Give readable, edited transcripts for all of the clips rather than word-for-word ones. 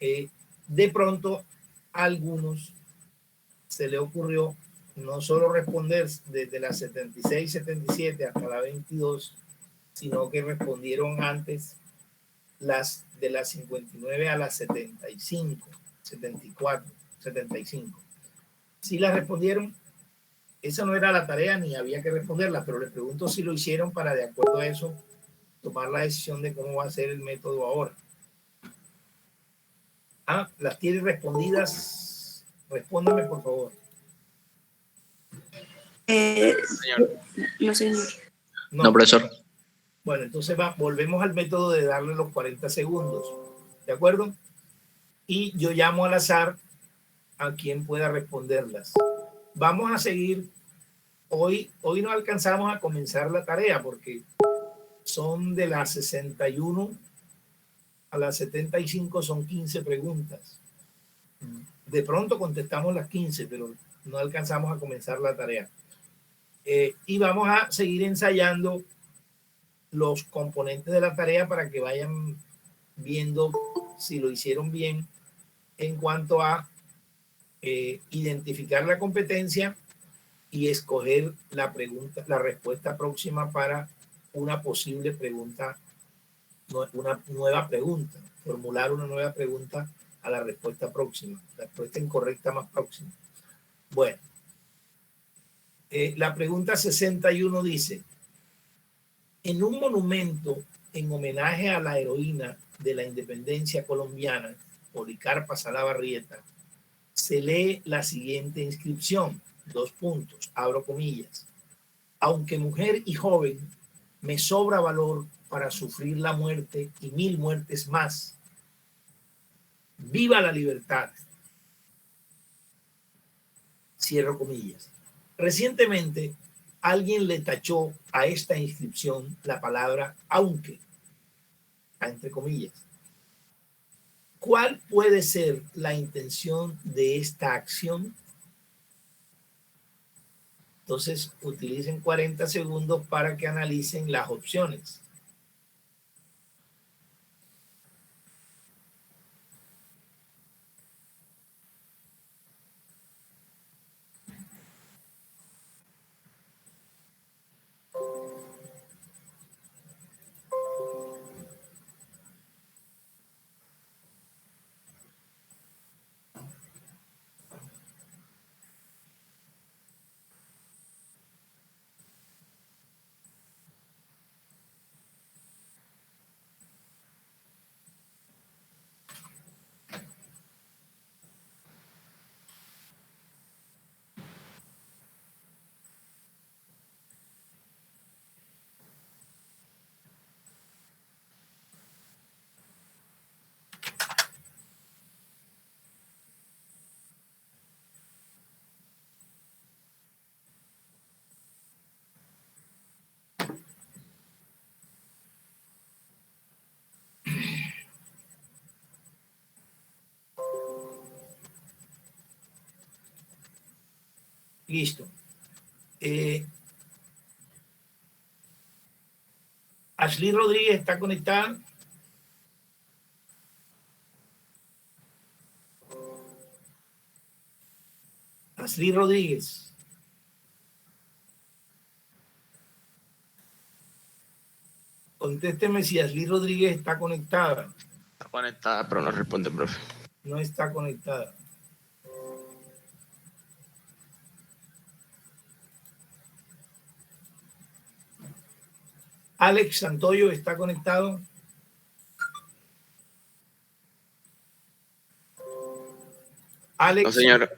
de pronto a algunos se le ocurrió no solo responder desde la 76, 77 hasta la 22, sino que respondieron antes las de las 59 a las 75, 74, 75. Si las respondieron, esa no era la tarea ni había que responderla, pero les pregunto si lo hicieron para, de acuerdo a eso, tomar la decisión de cómo va a ser el método ahora. Las tiene respondidas. Respóndame, por favor. No, señor. No, profesor. Bueno, entonces volvemos al método de darle los 40 segundos. ¿De acuerdo? Y yo llamo al azar a quien pueda responderlas. Vamos a seguir. Hoy no alcanzamos a comenzar la tarea porque son de las 61 a las 75, son 15 preguntas. De pronto contestamos las 15, pero no alcanzamos a comenzar la tarea. Y vamos a seguir ensayando los componentes de la tarea para que vayan viendo si lo hicieron bien en cuanto a identificar la competencia y escoger la pregunta, la respuesta próxima para una posible pregunta, una nueva pregunta, formular una nueva pregunta a la respuesta próxima, la respuesta incorrecta más próxima. Bueno, la pregunta 61 dice: en un monumento en homenaje a la heroína de la independencia colombiana, Policarpa Salabarrieta, se lee la siguiente inscripción, 2 puntos, abro comillas: aunque mujer y joven, me sobra valor para sufrir la muerte y 1000 muertes más. ¡Viva la libertad! Cierro comillas. Recientemente, alguien le tachó a esta inscripción la palabra aunque, entre comillas. ¿Cuál puede ser la intención de esta acción? Entonces, utilicen 40 segundos para que analicen las opciones. Listo. Ashley Rodríguez está conectada. Ashley Rodríguez. Contésteme si Ashley Rodríguez está conectada. Está conectada, pero no responde, profe. No está conectada. Alex Santoyo está conectado. Alex. No, señor.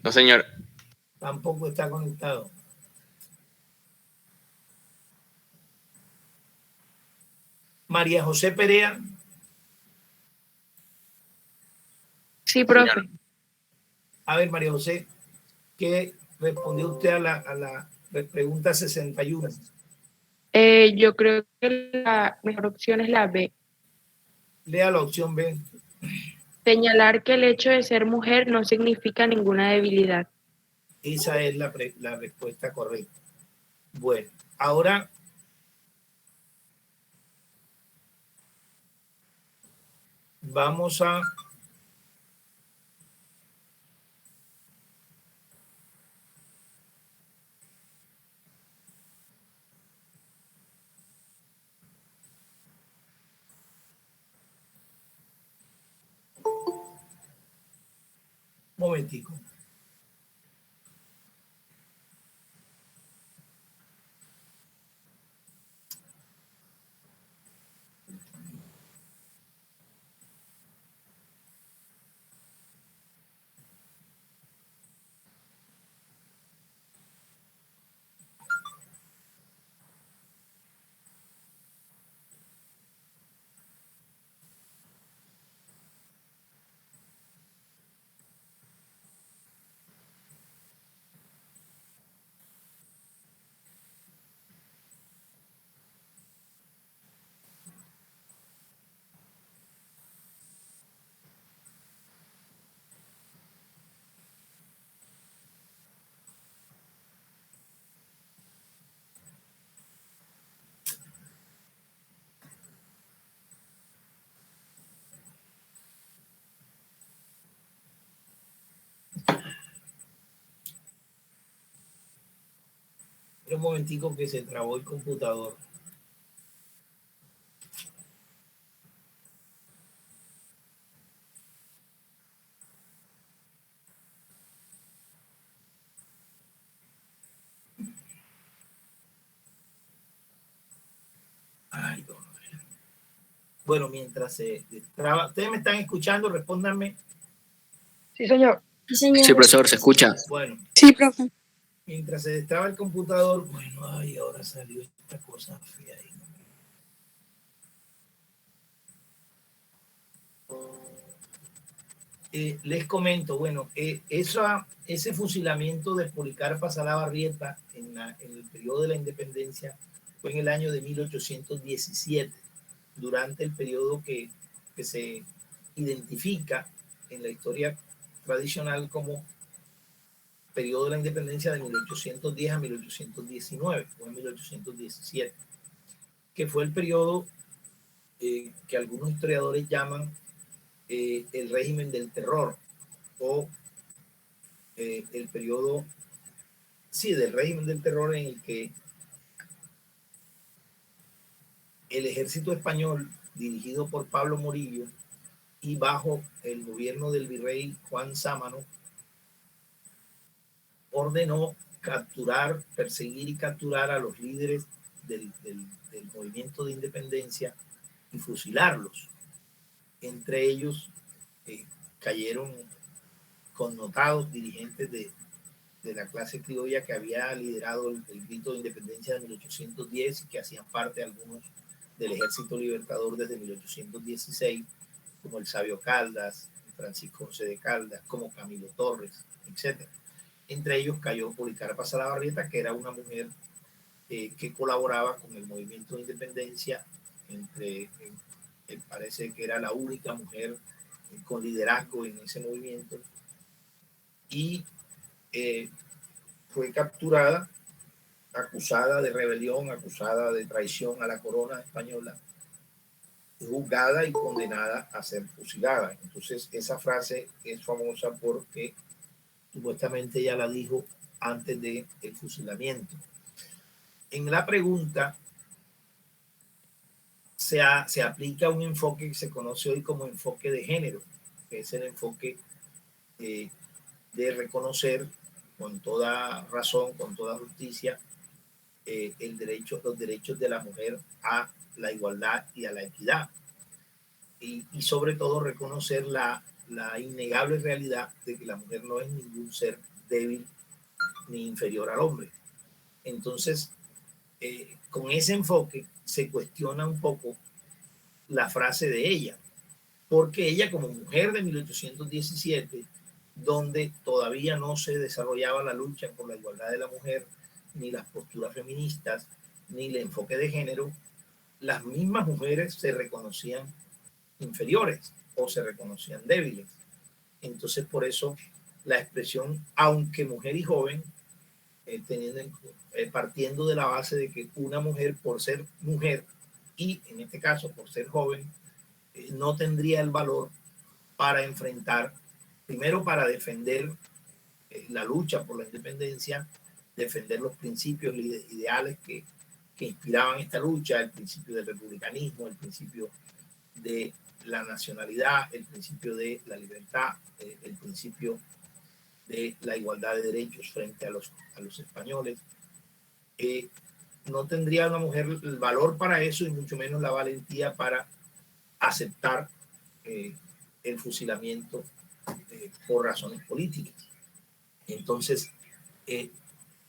No, señor. Tampoco está conectado. María José Perea. Sí, profe. Señor. A ver, María José, ¿qué respondió usted a la pregunta 61? Yo creo que la mejor opción es la B. Lea la opción B. Señalar que el hecho de ser mujer no significa ninguna debilidad. Esa es la respuesta correcta. Bueno, ahora Vamos a momentico. Un momentico que se trabó el computador. Ay, no. Bueno, mientras se traba, ¿ustedes me están escuchando? Respóndanme. Sí, señor. Sí, señor. Sí, profesor, se escucha. Bueno, Sí, profe. mientras se destraba el computador, bueno, ay, ahora salió esta cosa fea ahí. Les comento, bueno, ese fusilamiento de Policarpa Salabarrieta en el periodo de la independencia fue en el año de 1817, durante el periodo que se identifica en la historia tradicional como periodo de la independencia de 1810 a 1819, o en 1817, que fue el periodo que algunos historiadores llaman el régimen del terror, o el periodo, sí, del régimen del terror, en el que el ejército español, dirigido por Pablo Morillo y bajo el gobierno del virrey Juan Sámano, ordenó capturar, perseguir y capturar a los líderes del movimiento de independencia y fusilarlos. Entre ellos cayeron connotados dirigentes de la clase criolla que había liderado el grito de independencia de 1810 y que hacían parte algunos del Ejército Libertador desde 1816, como el Sabio Caldas, Francisco José de Caldas, como Camilo Torres, etc. Entre ellos cayó Policarpa Salabarrieta, que era una mujer que colaboraba con el movimiento de independencia, parece que era la única mujer con liderazgo en ese movimiento, y fue capturada, acusada de rebelión, acusada de traición a la corona española, juzgada y condenada a ser fusilada. Entonces esa frase es famosa porque supuestamente ella la dijo antes del fusilamiento. En la pregunta se aplica un enfoque que se conoce hoy como enfoque de género, que es el enfoque de reconocer con toda razón, con toda justicia, los derechos de la mujer a la igualdad y a la equidad. Y sobre todo reconocer la innegable realidad de que la mujer no es ningún ser débil ni inferior al hombre. Entonces, con ese enfoque se cuestiona un poco la frase de ella, porque ella, como mujer de 1817, donde todavía no se desarrollaba la lucha por la igualdad de la mujer, ni las posturas feministas, ni el enfoque de género, las mismas mujeres se reconocían inferiores o se reconocían débiles. Entonces, por eso la expresión, aunque mujer y joven, partiendo de la base de que una mujer, por ser mujer y en este caso por ser joven, no tendría el valor para enfrentar, primero para defender la lucha por la independencia, defender los principios ideales que inspiraban esta lucha, el principio del republicanismo, el principio de la nacionalidad, el principio de la libertad, el principio de la igualdad de derechos frente a los españoles. No tendría una mujer el valor para eso y mucho menos la valentía para aceptar el fusilamiento por razones políticas. Entonces,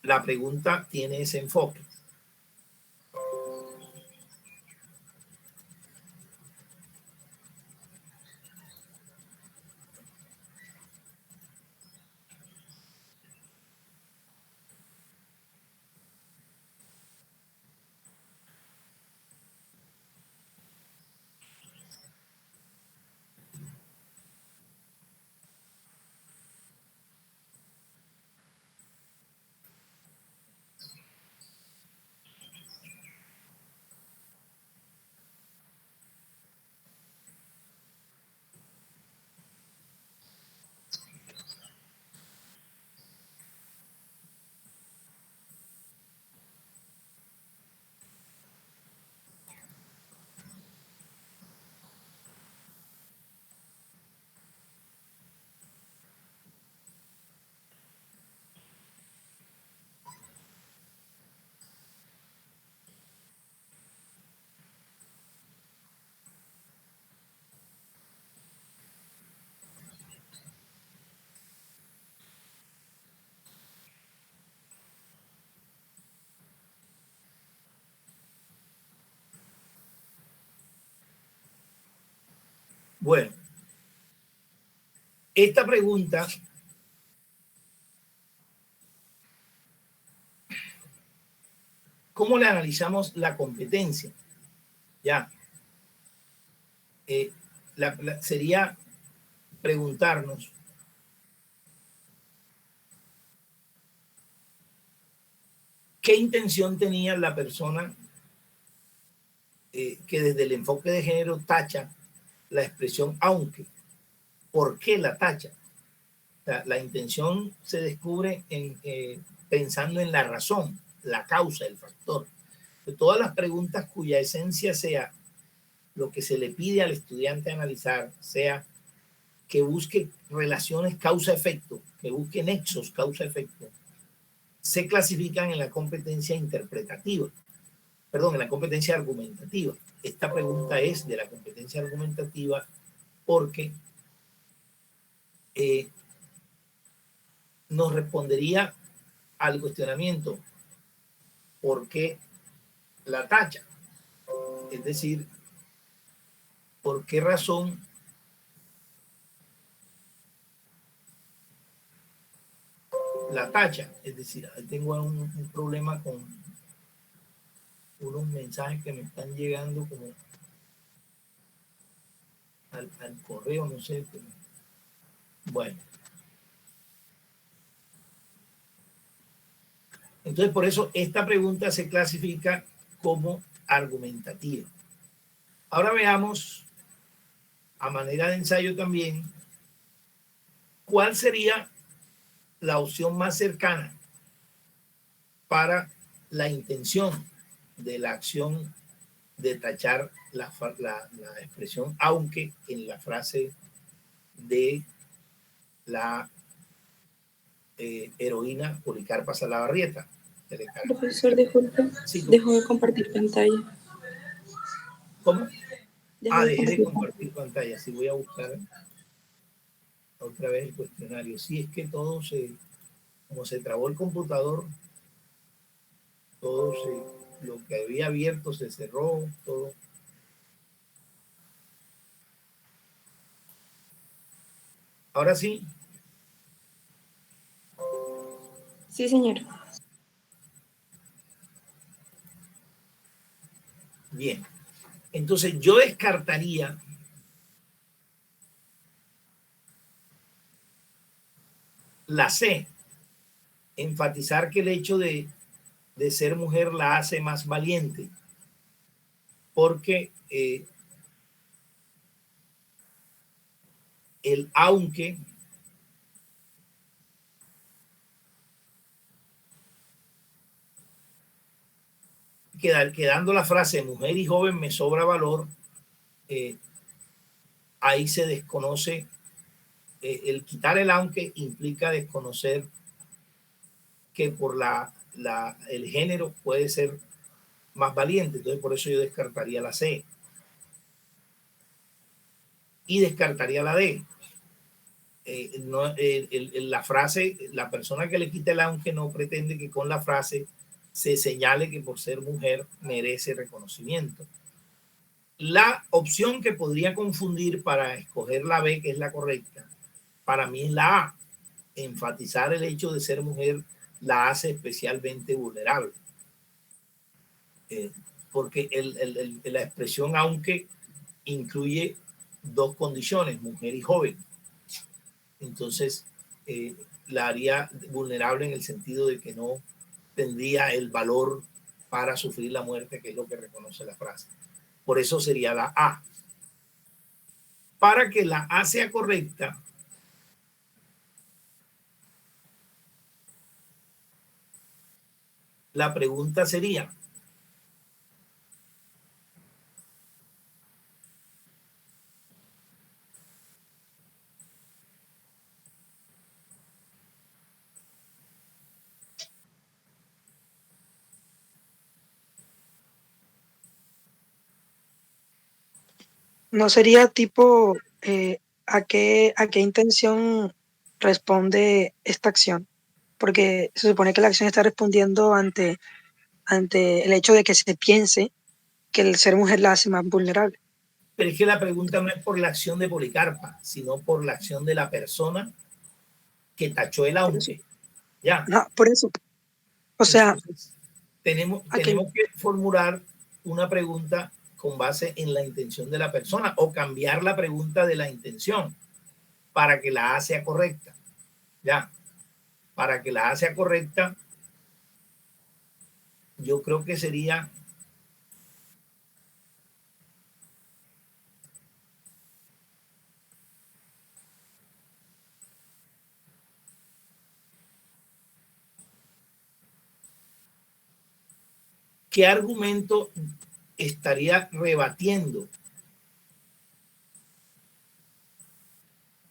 la pregunta tiene ese enfoque. Bueno, esta pregunta ¿cómo le analizamos la competencia? Ya, sería preguntarnos qué intención tenía la persona que desde el enfoque de género tacha la expresión aunque. ¿Por qué la tacha? O sea, la intención se descubre pensando en la razón, la causa, el factor. De todas las preguntas cuya esencia sea lo que se le pide al estudiante analizar, sea que busque relaciones causa-efecto, que busque nexos causa-efecto, se clasifican en la competencia interpretativa, perdón, en la competencia argumentativa. Esta pregunta es de la competencia argumentativa porque nos respondería al cuestionamiento ¿por qué la tacha? Es decir, ¿por qué razón la tacha? Es decir, tengo un problema con unos mensajes que me están llegando como al correo, no sé. Bueno. Entonces, por eso esta pregunta se clasifica como argumentativa. Ahora veamos, a manera de ensayo también, cuál sería la opción más cercana para la intención de la acción de tachar la expresión aunque en la frase de la heroína Policarpa Salabarrieta. Profesor, disculpe, Sí, dejo de compartir pantalla. ¿cómo? Dejé de Compartir. compartir pantalla. Sí, voy a buscar otra vez el cuestionario. Sí, es que como se trabó el computador, lo que había abierto se cerró, todo. Ahora sí. Sí, señor. Bien. Entonces yo descartaría la C, enfatizar que el hecho de ser mujer la hace más valiente, porque el aunque quedando la frase mujer y joven me sobra valor, ahí se desconoce, el quitar el aunque implica desconocer que por el género puede ser más valiente, entonces por eso yo descartaría la C y descartaría la D. No, la frase, la persona que le quita el aunque no pretende que con la frase se señale que por ser mujer merece reconocimiento. La opción que podría confundir para escoger la B, que es la correcta, para mí es la A. Enfatizar el hecho de ser mujer la hace especialmente vulnerable. Porque la expresión aunque incluye dos condiciones, mujer y joven. Entonces, la haría vulnerable en el sentido de que no tendría el valor para sufrir la muerte, que es lo que reconoce la frase. Por eso sería la A. Para que la A sea correcta, la pregunta sería, no sería tipo a qué intención responde esta acción, porque se supone que la acción está respondiendo ante el hecho de que se piense que el ser mujer la hace más vulnerable. pero es que la pregunta no es por la acción de Policarpa, sino por la acción de la persona que tachó el aunque. Ya. No, por eso. O sea, entonces, tenemos que formular una pregunta con base en la intención de la persona o cambiar la pregunta de la intención para que la A sea correcta. Ya. Para que la A sea correcta, yo creo que sería ¿qué argumento estaría rebatiendo?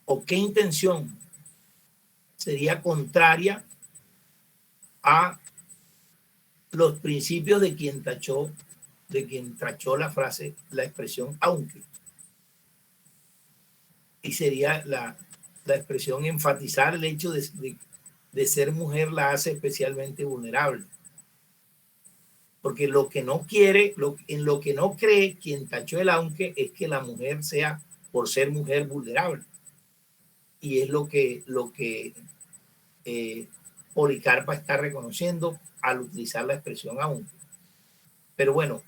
¿O qué intención sería contraria a los principios de quien tachó la frase, la expresión aunque? Y sería la expresión enfatizar el hecho de ser mujer la hace especialmente vulnerable. Porque lo que no quiere, en lo que no cree quien tachó el aunque es que la mujer sea, por ser mujer, vulnerable. Y es lo que Policarpa está reconociendo al utilizar la expresión aunque. Pero bueno,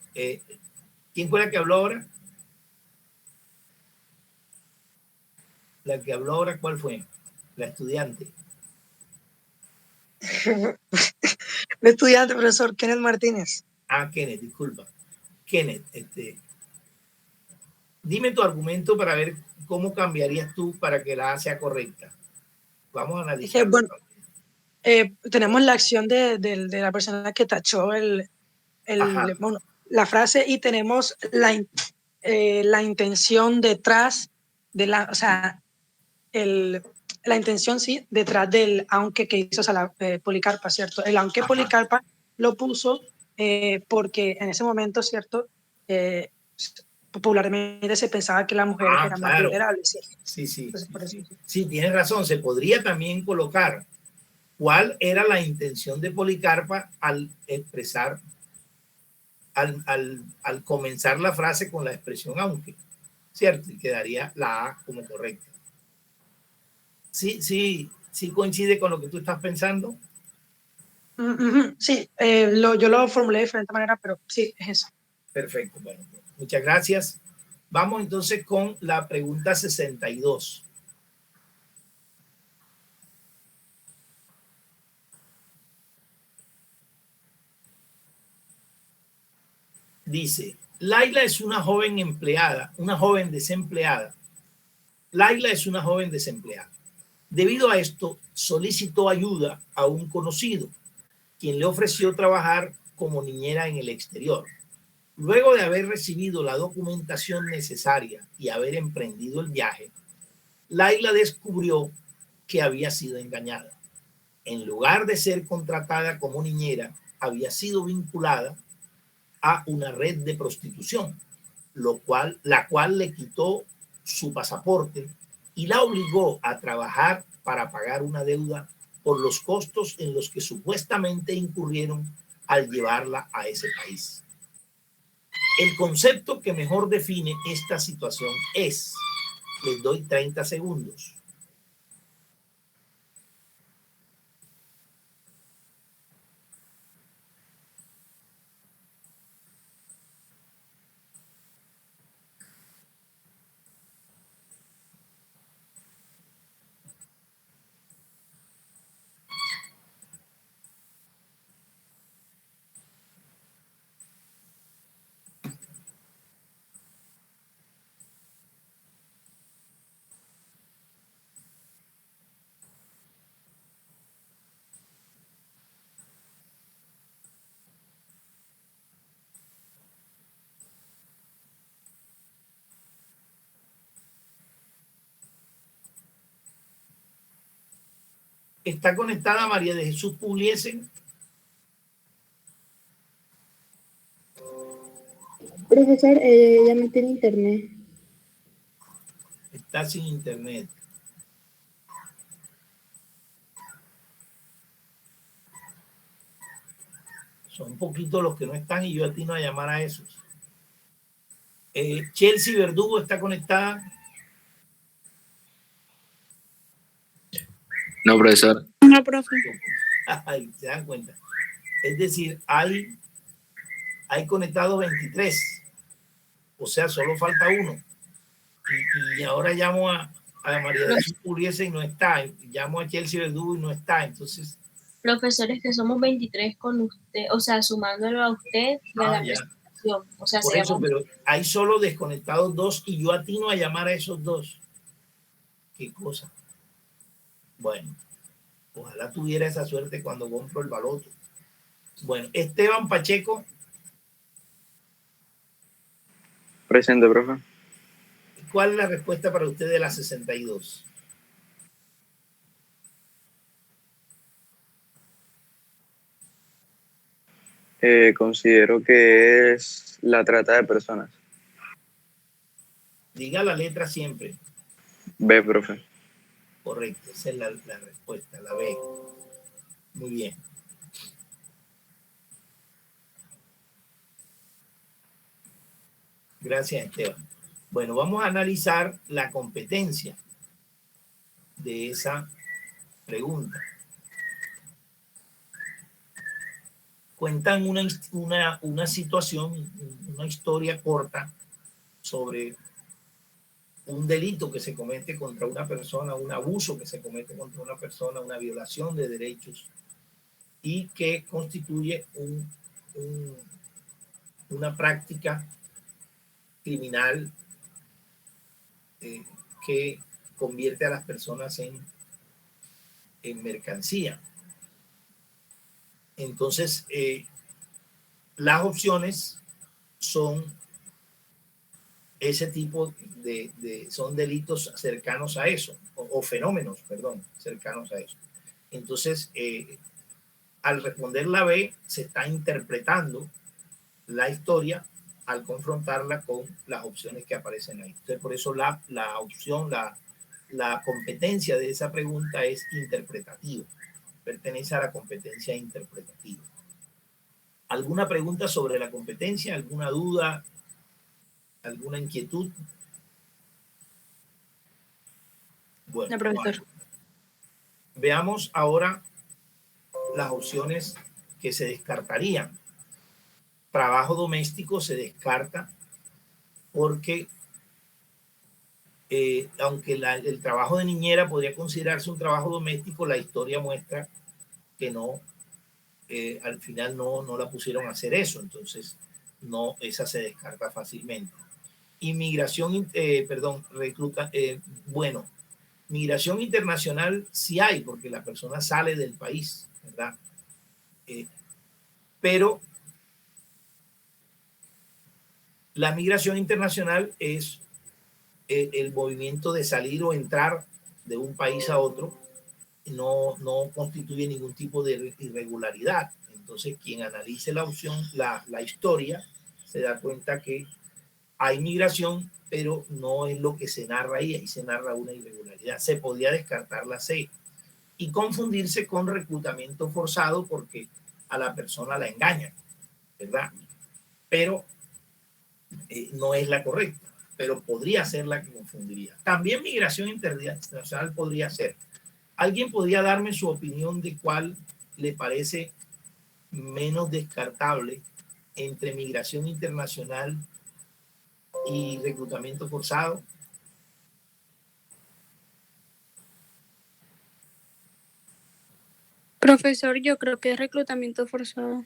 ¿quién fue la que habló ahora? La que habló ahora, ¿cuál fue? La estudiante. El estudiante, profesor Kenneth Martínez. Ah, Kenneth, disculpa. Kenneth, dime tu argumento para ver cómo cambiarías tú para que la A sea correcta. Vamos a analizar. Bueno, tenemos la acción de la persona que tachó bueno, la frase y tenemos la intención detrás de la, o sea, la intención sí, detrás del aunque que hizo Policarpa, ¿cierto? El aunque Policarpa lo puso porque en ese momento, ¿cierto? Popularmente se pensaba que la mujer era más vulnerable. Sí, sí, tienes razón. Se podría también colocar cuál era la intención de Policarpa al expresar, al comenzar la frase con la expresión aunque, ¿cierto? Y quedaría la A como correcta. Sí coincide con lo que tú estás pensando. Sí, yo lo formulé de diferente manera, pero sí, es eso. Perfecto, bueno, muchas gracias. Vamos entonces con la pregunta 62. Dice, Laila es una joven empleada, una joven desempleada, Laila es una joven desempleada. Debido a esto, solicitó ayuda a un conocido, quien le ofreció trabajar como niñera en el exterior. Luego de haber recibido la documentación necesaria y haber emprendido el viaje, Laila descubrió que había sido engañada. En lugar de ser contratada como niñera, había sido vinculada a una red de prostitución, la cual le quitó su pasaporte y la obligó a trabajar para pagar una deuda por los costos en los que supuestamente incurrieron al llevarla a ese país. El concepto que mejor define esta situación es, les doy 30 segundos. Está conectada María de Jesús Pugliese. Profesor, ella no tiene internet. Está sin internet. Son poquitos los que no están y yo atino a llamar a esos. Chelsea Verdugo está conectada. No, profesor. No, profe. Ay, se dan cuenta. Es decir, hay conectados 23. O sea, solo falta uno. Y ahora llamo a María de Jesús Pugliese y no está. Llamo a Chelsea Verdugo y no está. Entonces. Profesores, que somos 23 con usted, o sea, sumándolo a usted y a la presentación. O sea, por eso, pero hay solo desconectados 2 y yo atino a llamar a esos 2. Qué cosa. Bueno, ojalá tuviera esa suerte cuando compro el baloto. Bueno, Esteban Pacheco. Presente, profe. ¿Cuál es la respuesta para usted de la 62? Considero que es la trata de personas. Diga la letra siempre. B, profe. Correcto, esa es la respuesta, la B. Muy bien. Gracias, Esteban. Bueno, vamos a analizar la competencia de esa pregunta. Cuentan una situación, una historia corta sobre un delito que se comete contra una persona, un abuso que se comete contra una persona, una violación de derechos y que constituye una práctica criminal que convierte a las personas en mercancía. Entonces, las opciones son ese tipo son delitos cercanos a eso, o fenómenos, perdón, cercanos a eso. Entonces, al responder la B, se está interpretando la historia al confrontarla con las opciones que aparecen ahí. Entonces, por eso la opción, la competencia de esa pregunta es interpretativa. Pertenece a la competencia interpretativa. ¿Alguna pregunta sobre la competencia? ¿Alguna duda? ¿Alguna inquietud? Bueno, No, profesor. Veamos ahora las opciones que se descartarían. Trabajo doméstico se descarta porque aunque el trabajo de niñera podría considerarse un trabajo doméstico, la historia muestra que no, al final no la pusieron a hacer eso, entonces no, esa se descarta fácilmente. Inmigración, bueno, migración internacional sí hay, porque la persona sale del país, ¿verdad? Pero la migración internacional es el movimiento de salir o entrar de un país a otro, no constituye ningún tipo de irregularidad. Entonces, quien analice la opción, la historia, se da cuenta que hay migración, pero no es lo que se narra ahí. Ahí se narra una irregularidad. Se podía descartar la C y confundirse con reclutamiento forzado porque a la persona la engañan, ¿verdad? Pero no es la correcta, pero podría ser la que confundiría. También migración internacional podría ser. ¿Alguien podría darme su opinión de cuál le parece menos descartable entre migración internacional y reclutamiento forzado? Profesor, yo creo que es reclutamiento forzado.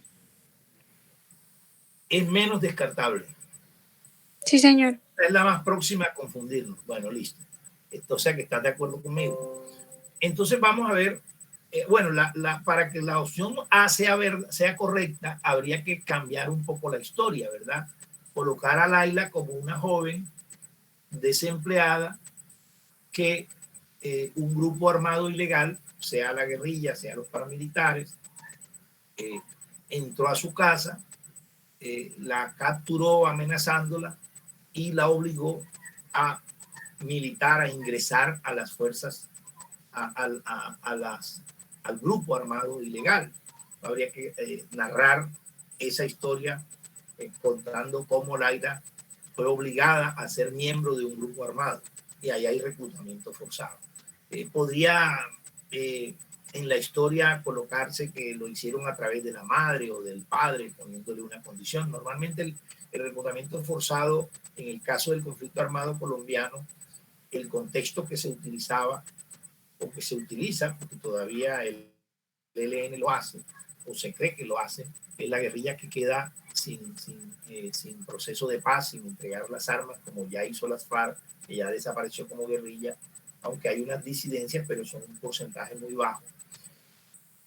Es menos descartable. Sí, señor. Es la más próxima a confundirnos. Bueno, listo. O sea que estás de acuerdo conmigo. Entonces vamos a ver, bueno, para que la opción A sea correcta, habría que cambiar un poco la historia, ¿verdad? Colocar a Laila como una joven desempleada que un grupo armado ilegal, sea la guerrilla, sea los paramilitares, entró a su casa, la capturó amenazándola y la obligó a militar, a ingresar a las fuerzas, al grupo armado ilegal. Habría que narrar esa historia contando cómo Laila fue obligada a ser miembro de un grupo armado y ahí hay reclutamiento forzado. Podría en la historia colocarse que lo hicieron a través de la madre o del padre, poniéndole una condición. Normalmente el reclutamiento forzado, en el caso del conflicto armado colombiano, el contexto que se utilizaba o que se utiliza, porque todavía el ELN lo hace, o se cree que lo hace, es la guerrilla que queda sin proceso de paz, sin entregar las armas, como ya hizo las FARC, que ya desapareció como guerrilla, aunque hay unas disidencias, pero son un porcentaje muy bajo.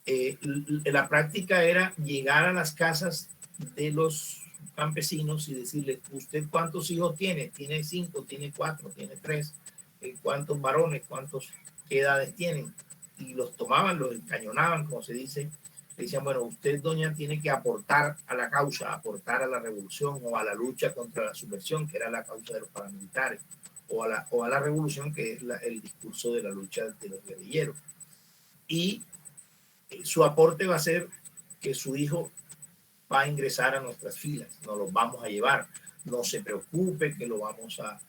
La práctica era llegar a las casas de los campesinos y decirles, ¿usted cuántos hijos tiene? ¿Tiene 5? ¿Tiene 4? ¿Tiene 3? ¿Cuántos varones? ¿Qué edades tienen? Y los tomaban, los encañonaban, como se dice. Le decían, bueno, usted, doña, tiene que aportar a la causa, aportar a la revolución o a la lucha contra la subversión, que era la causa de los paramilitares, o a la revolución, que es el discurso de la lucha de los guerrilleros. Y su aporte va a ser que su hijo va a ingresar a nuestras filas, nos lo vamos a llevar, no se preocupe que lo vamos a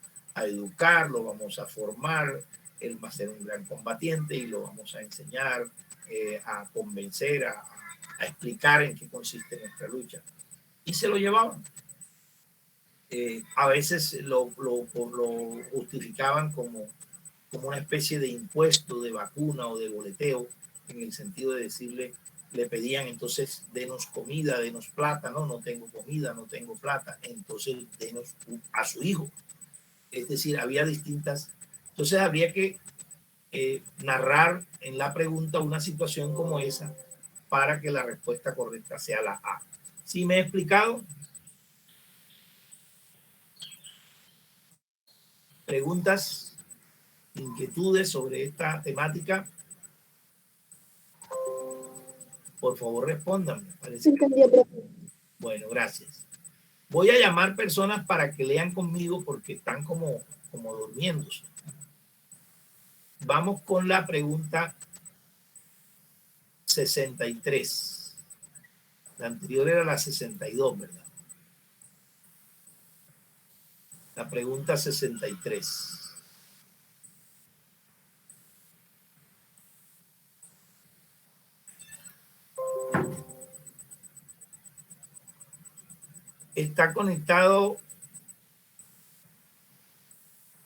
educar, lo vamos a formar, él va a ser un gran combatiente y lo vamos a enseñar, a convencer, a explicar en qué consiste nuestra lucha. Y se lo llevaban. A veces lo justificaban como una especie de impuesto, de vacuna o de boleteo, en el sentido de decirle, le pedían entonces, denos comida, denos plata, no tengo comida, no tengo plata, entonces denos a su hijo. Es decir, había distintas, entonces habría que narrar en la pregunta una situación como esa para que la respuesta correcta sea la A. ¿Sí me he explicado? ¿Preguntas, inquietudes sobre esta temática? Por favor, respondan. Bueno, gracias. Voy a llamar personas para que lean conmigo porque están como durmiéndose. Vamos con la pregunta 63. La anterior era la 62, ¿verdad? La pregunta 63. Está conectado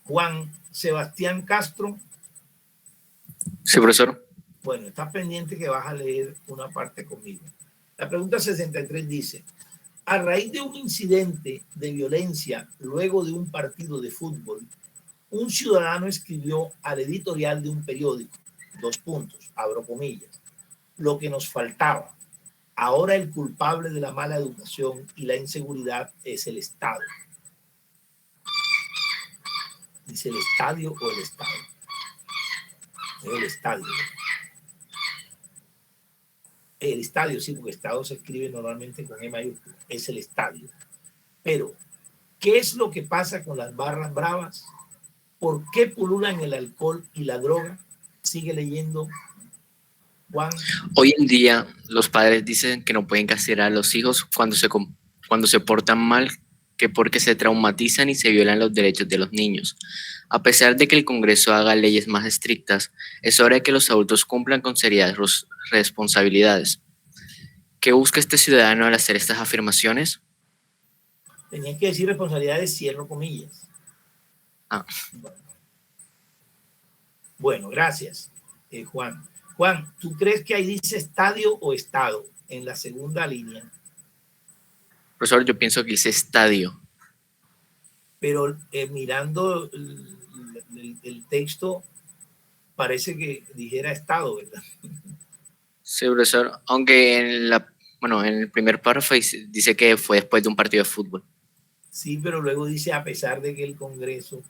Juan Sebastián Castro. Sí, profesor. Bueno, está pendiente que vas a leer una parte conmigo. La pregunta 63 dice, A raíz de un incidente de violencia luego de un partido de fútbol, un ciudadano escribió al editorial de un periódico, 2 puntos, abro comillas, lo que nos faltaba. Ahora el culpable de la mala educación y la inseguridad es el Estado. Dice el estadio o el Estado. El estadio. El estadio, sí, porque Estado se escribe normalmente con E mayúscula. Es el estadio. Pero, ¿qué es lo que pasa con las barras bravas? ¿Por qué pululan el alcohol y la droga? Sigue leyendo, Juan. Hoy en día los padres dicen que no pueden castigar a los hijos cuando se portan mal, que porque se traumatizan y se violan los derechos de los niños. A pesar de que el Congreso haga leyes más estrictas, es hora de que los adultos cumplan con seriedad sus responsabilidades. ¿Qué busca este ciudadano al hacer estas afirmaciones? Tenías que decir responsabilidades, cierro comillas. Ah. Bueno, gracias, Juan. Juan, ¿tú crees que ahí dice estadio o estado en la segunda línea? Profesor, yo pienso que dice estadio. Pero mirando el texto, parece que dijera estado, ¿verdad? Sí, profesor, aunque en el primer párrafo dice que fue después de un partido de fútbol. Sí, pero luego dice a pesar de que el Congreso,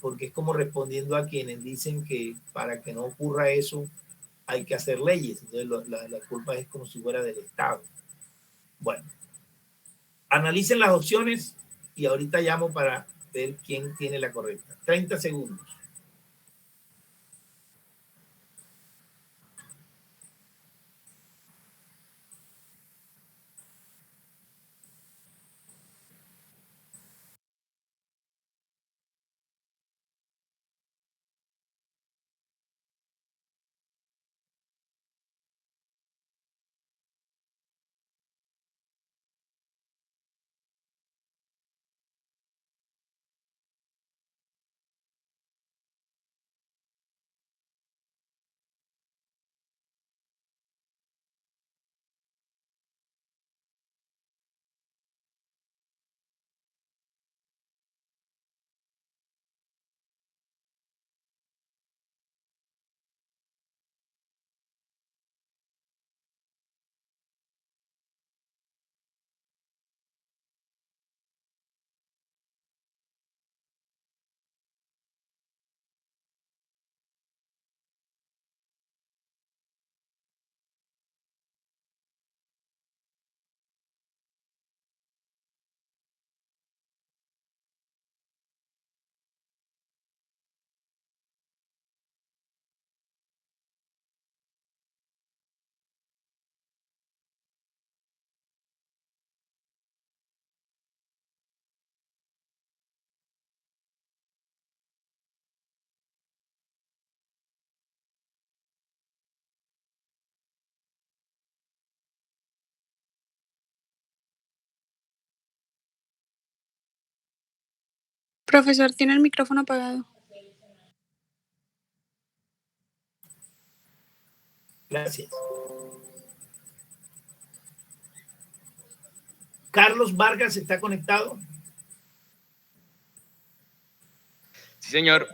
porque es como respondiendo a quienes dicen que para que no ocurra eso hay que hacer leyes. Entonces la culpa es como si fuera del Estado. Bueno, analicen las opciones y ahorita llamo para ver quién tiene la correcta. 30 segundos. Profesor, tiene el micrófono apagado. Gracias. Carlos Vargas está conectado. Sí, señor.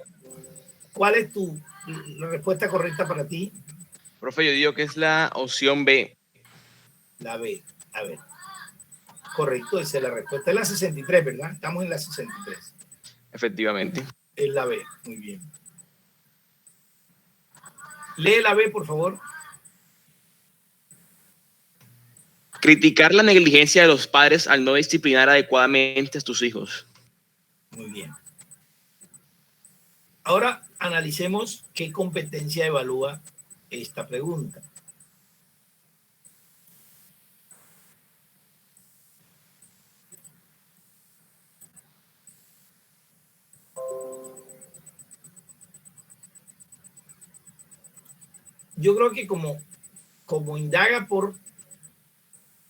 ¿Cuál es la respuesta correcta para ti? Profe, yo digo que es la opción B. La B. A ver. Correcto, esa es la respuesta. Es la 63, ¿verdad? Estamos en la 63. Efectivamente. Es la B. Muy bien. Lee la B, por favor. Criticar la negligencia de los padres al no disciplinar adecuadamente a sus hijos. Muy bien. Ahora analicemos qué competencia evalúa esta pregunta. Yo creo que como indaga por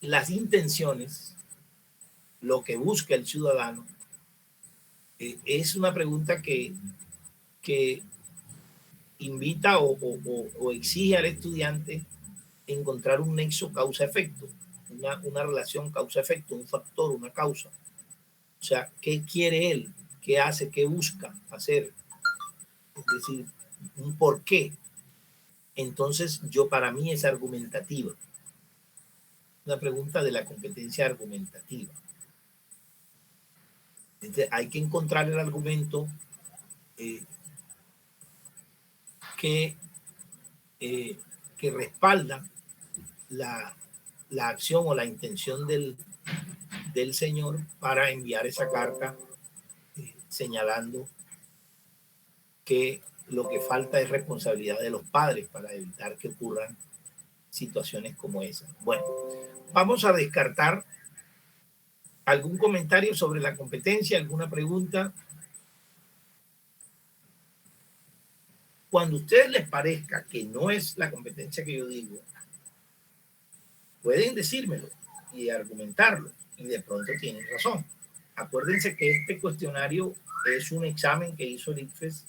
las intenciones, lo que busca el ciudadano, es una pregunta que invita o exige al estudiante encontrar un nexo causa-efecto. una relación causa-efecto, un factor, una causa. O sea, ¿qué quiere él? ¿Qué hace? ¿Qué busca hacer? Es decir, un por qué. Entonces, para mí es argumentativa. Una pregunta de la competencia argumentativa. Entonces, hay que encontrar el argumento que respalda la acción o la intención del señor para enviar esa carta señalando que lo que falta es responsabilidad de los padres para evitar que ocurran situaciones como esa. Bueno, vamos a descartar algún comentario sobre la competencia, alguna pregunta. Cuando a ustedes les parezca que no es la competencia que yo digo, pueden decírmelo y argumentarlo, y de pronto tienen razón. Acuérdense que este cuestionario es un examen que hizo el ICFES,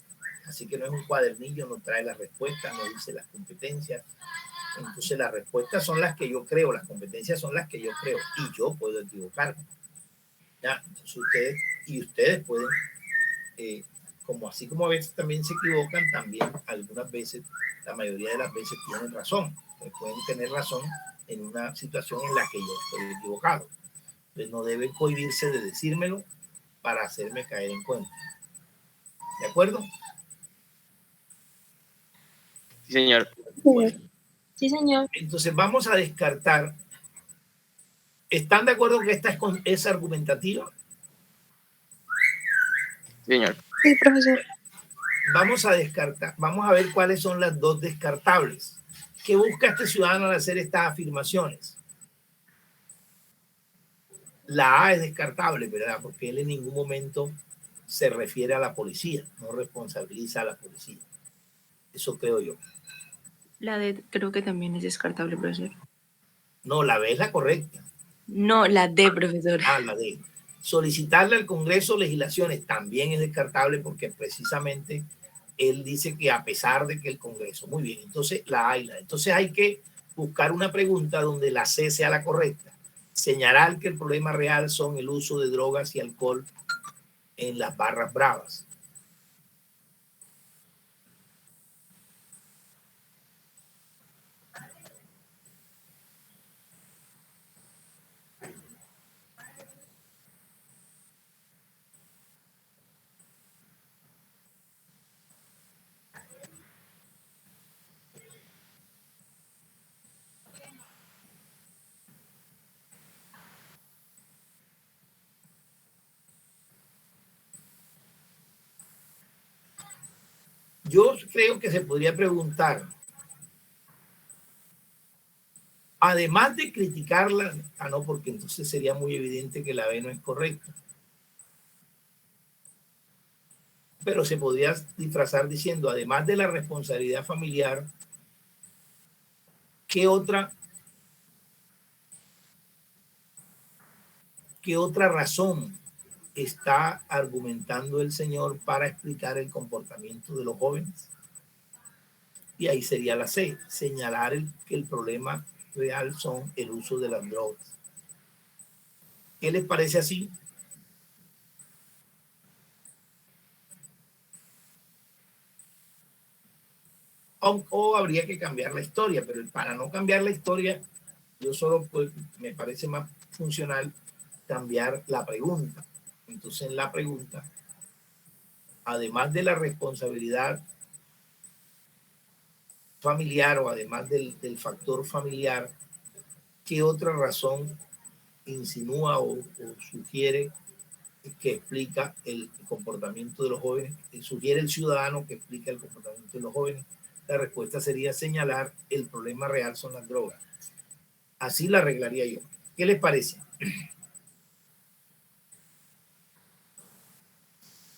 así que no es un cuadernillo, no trae las respuestas, no dice las competencias. Entonces las respuestas son las que yo creo, las competencias son las que yo creo, y yo puedo equivocarme. ¿Ya? Entonces ustedes pueden, así como a veces también se equivocan, también algunas veces, la mayoría de las veces tienen razón. Pues pueden tener razón en una situación en la que yo estoy equivocado. Entonces no deben cohibirse de decírmelo para hacerme caer en cuenta. ¿De acuerdo? Sí, señor. Sí, señor. Entonces vamos a descartar. ¿Están de acuerdo que esta es argumentativa? Sí, señor. Sí, profesor. Vamos a descartar, vamos a ver cuáles son las dos descartables. ¿Qué busca este ciudadano al hacer estas afirmaciones? La A es descartable, ¿verdad? Porque él en ningún momento se refiere a la policía, no responsabiliza a la policía. Eso creo yo. La D creo que también es descartable, profesor. No, la B es la correcta. No, la D, profesor. Ah, la D. Solicitarle al Congreso legislaciones también es descartable porque precisamente él dice que a pesar de que el Congreso, muy bien, entonces la A y la D. Entonces hay que buscar una pregunta donde la C sea la correcta. Señalar que el problema real son el uso de drogas y alcohol en las barras bravas. Yo creo que se podría preguntar, además de criticarla, no, porque entonces sería muy evidente que la B no es correcta. Pero se podría disfrazar diciendo, además de la responsabilidad familiar, ¿qué otra razón está argumentando el señor para explicar el comportamiento de los jóvenes? Y ahí sería la C, señalar que el problema real son el uso de las drogas. ¿Qué les parece así? O habría que cambiar la historia, pero para no cambiar la historia, yo solo me parece más funcional cambiar la pregunta. Entonces en la pregunta, además de la responsabilidad familiar o además del factor familiar, ¿qué otra razón insinúa o sugiere que explica el comportamiento de los jóvenes? Sugiere el ciudadano que explica el comportamiento de los jóvenes. La respuesta sería señalar el problema real son las drogas. Así la arreglaría yo. ¿Qué les parece?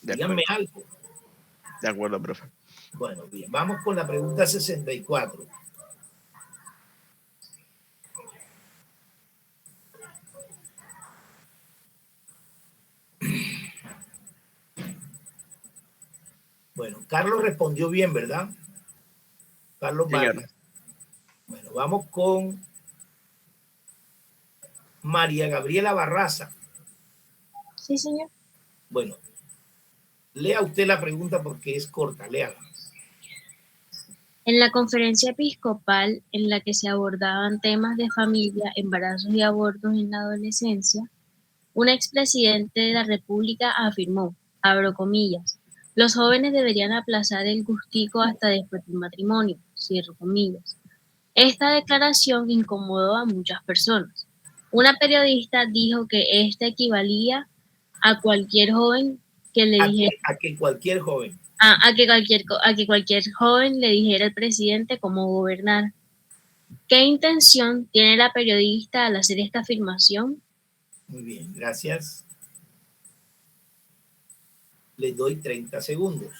Díganme algo. De acuerdo, profe. Bueno, bien. Vamos con la pregunta 64. Bueno, Carlos respondió bien, ¿verdad? Carlos Vargas. Bueno, vamos con María Gabriela Barraza. Sí, señor. Bueno, lea usted la pregunta porque es corta, léala. En la conferencia episcopal en la que se abordaban temas de familia, embarazos y abortos en la adolescencia, un expresidente de la República afirmó, abro comillas, los jóvenes deberían aplazar el gustico hasta después del matrimonio, cierro comillas. Esta declaración incomodó a muchas personas. Una periodista dijo que esta equivalía a cualquier joven que le dijera A que cualquier joven. a que cualquier joven le dijera al presidente cómo gobernar. ¿Qué intención tiene la periodista al hacer esta afirmación? Muy bien, gracias. Les doy 30 segundos.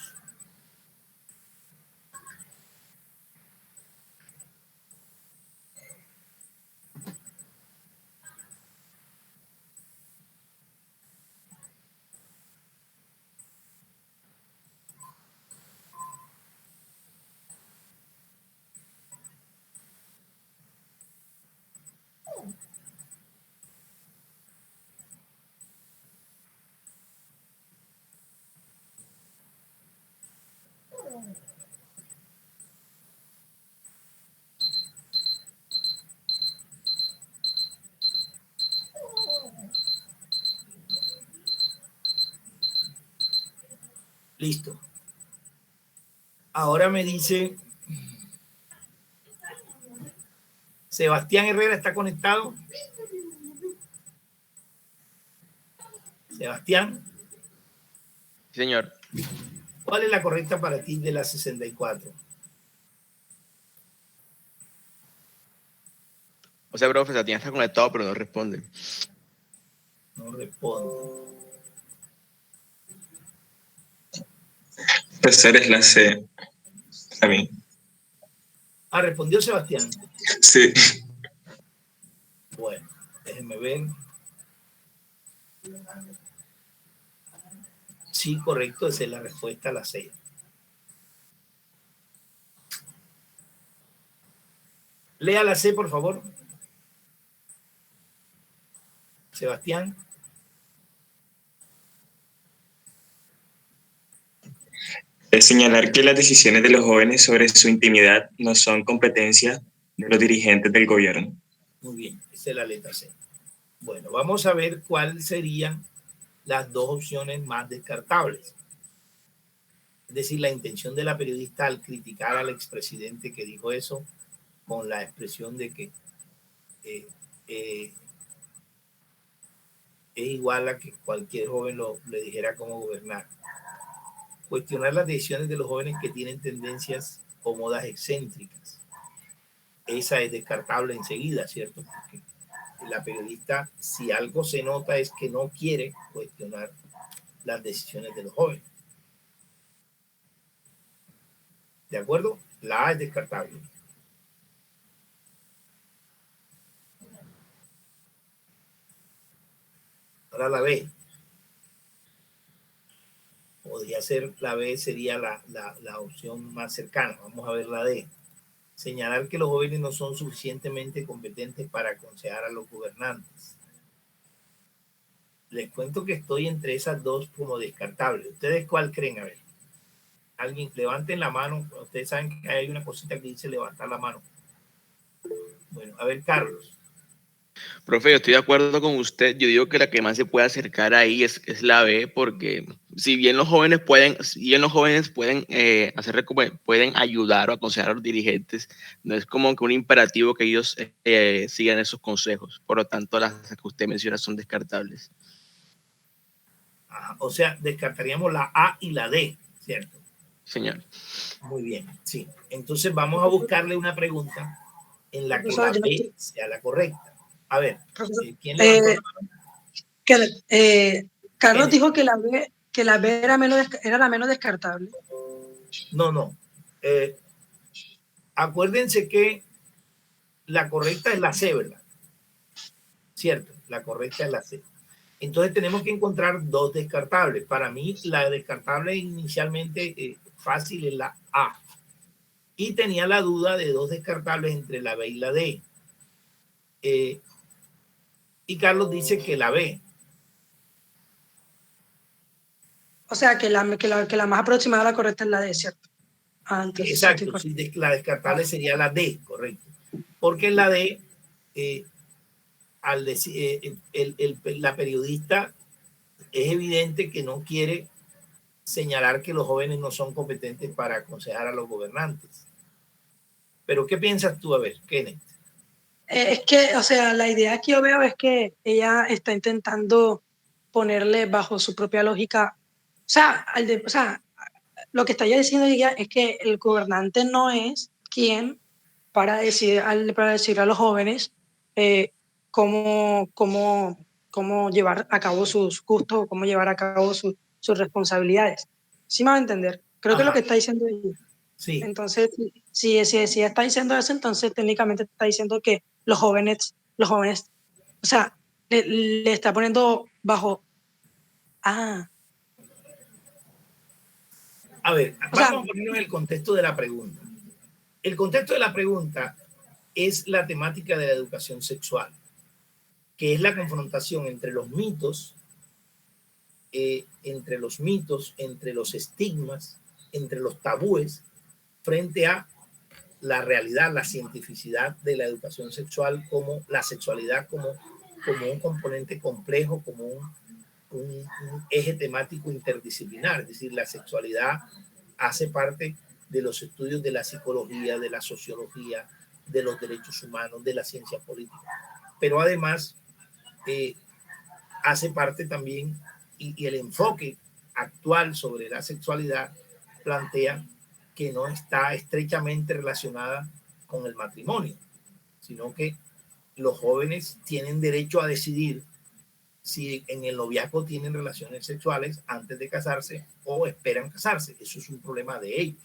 Listo. Ahora me dice Sebastián Herrera, ¿está conectado? Sebastián. Señor. ¿Cuál es la correcta para ti de la 64? O sea, profe, Sebastián está conectado, pero no responde. No responde. Profesor, es la C. A mí. Ah, respondió Sebastián. Sí. Bueno, déjenme ver. Sí, correcto, esa es la respuesta a la C. Lea la C, por favor. Sebastián. Es señalar que las decisiones de los jóvenes sobre su intimidad no son competencia de los dirigentes del gobierno. Muy bien, esa es la letra C. Bueno, vamos a ver cuáles serían las dos opciones más descartables. Es decir, la intención de la periodista al criticar al expresidente que dijo eso con la expresión de que es igual a que cualquier joven le dijera cómo gobernar. Cuestionar las decisiones de los jóvenes que tienen tendencias o modas excéntricas. Esa es descartable enseguida, ¿cierto? Porque la periodista, si algo se nota, es que no quiere cuestionar las decisiones de los jóvenes. ¿De acuerdo? La A es descartable. Ahora la B. Podría ser la B, sería la opción más cercana. Vamos a ver la D. Señalar que los jóvenes no son suficientemente competentes para aconsejar a los gobernantes. Les cuento que estoy entre esas dos como descartables. ¿Ustedes cuál creen? A ver. Alguien, levanten la mano. Ustedes saben que hay una cosita que dice levantar la mano. Bueno, a ver, Carlos. Profe, yo estoy de acuerdo con usted. Yo digo que la que más se puede acercar ahí es la B, porque si bien los jóvenes pueden pueden ayudar o aconsejar a los dirigentes, no es como que un imperativo que ellos sigan esos consejos. Por lo tanto, las que usted menciona son descartables. Ajá, o sea, descartaríamos la A y la D, ¿cierto? Señor. Muy bien, sí. Entonces vamos a buscarle una pregunta en la que la B sea la correcta. A ver, ¿quién levantó la mano? Carlos dijo que la B era la menos descartable. No. Acuérdense que la correcta es la C, ¿verdad? Cierto, la correcta es la C. Entonces tenemos que encontrar dos descartables. Para mí, la descartable inicialmente fácil es la A. Y tenía la duda de dos descartables entre la B y la D. Y Carlos dice que la B. O sea, que la más aproximada a la correcta es la D, ¿cierto? Ah, entonces sí estoy Exacto, sí, la descartable sería la D, correcto. Porque en la D, al decir, la periodista es evidente que no quiere señalar que los jóvenes no son competentes para aconsejar a los gobernantes. Pero ¿qué piensas tú? A ver, Kenneth. Es que, o sea, la idea que yo veo es que ella está intentando ponerle bajo su propia lógica, o sea, lo que está ella diciendo ella es que el gobernante no es quien para decir a los jóvenes cómo llevar a cabo sus gustos o cómo llevar a cabo sus responsabilidades. ¿Sí me va a entender? Creo que es lo que está diciendo ella. Sí. Entonces, si ella está diciendo eso, entonces técnicamente está diciendo que los jóvenes, o sea, le está poniendo bajo... Ah. A ver, vamos a ponernos el contexto de la pregunta. El contexto de la pregunta es la temática de la educación sexual, que es la confrontación entre los mitos, entre los estigmas, entre los tabúes, frente a la realidad, la cientificidad de la educación sexual, como la sexualidad como un componente complejo, como un eje temático interdisciplinar. Es decir, la sexualidad hace parte de los estudios de la psicología, de la sociología, de los derechos humanos, de la ciencia política. Pero además hace parte también, y el enfoque actual sobre la sexualidad plantea que no está estrechamente relacionada con el matrimonio, sino que los jóvenes tienen derecho a decidir si en el noviazgo tienen relaciones sexuales antes de casarse o esperan casarse. Eso es un problema de ellos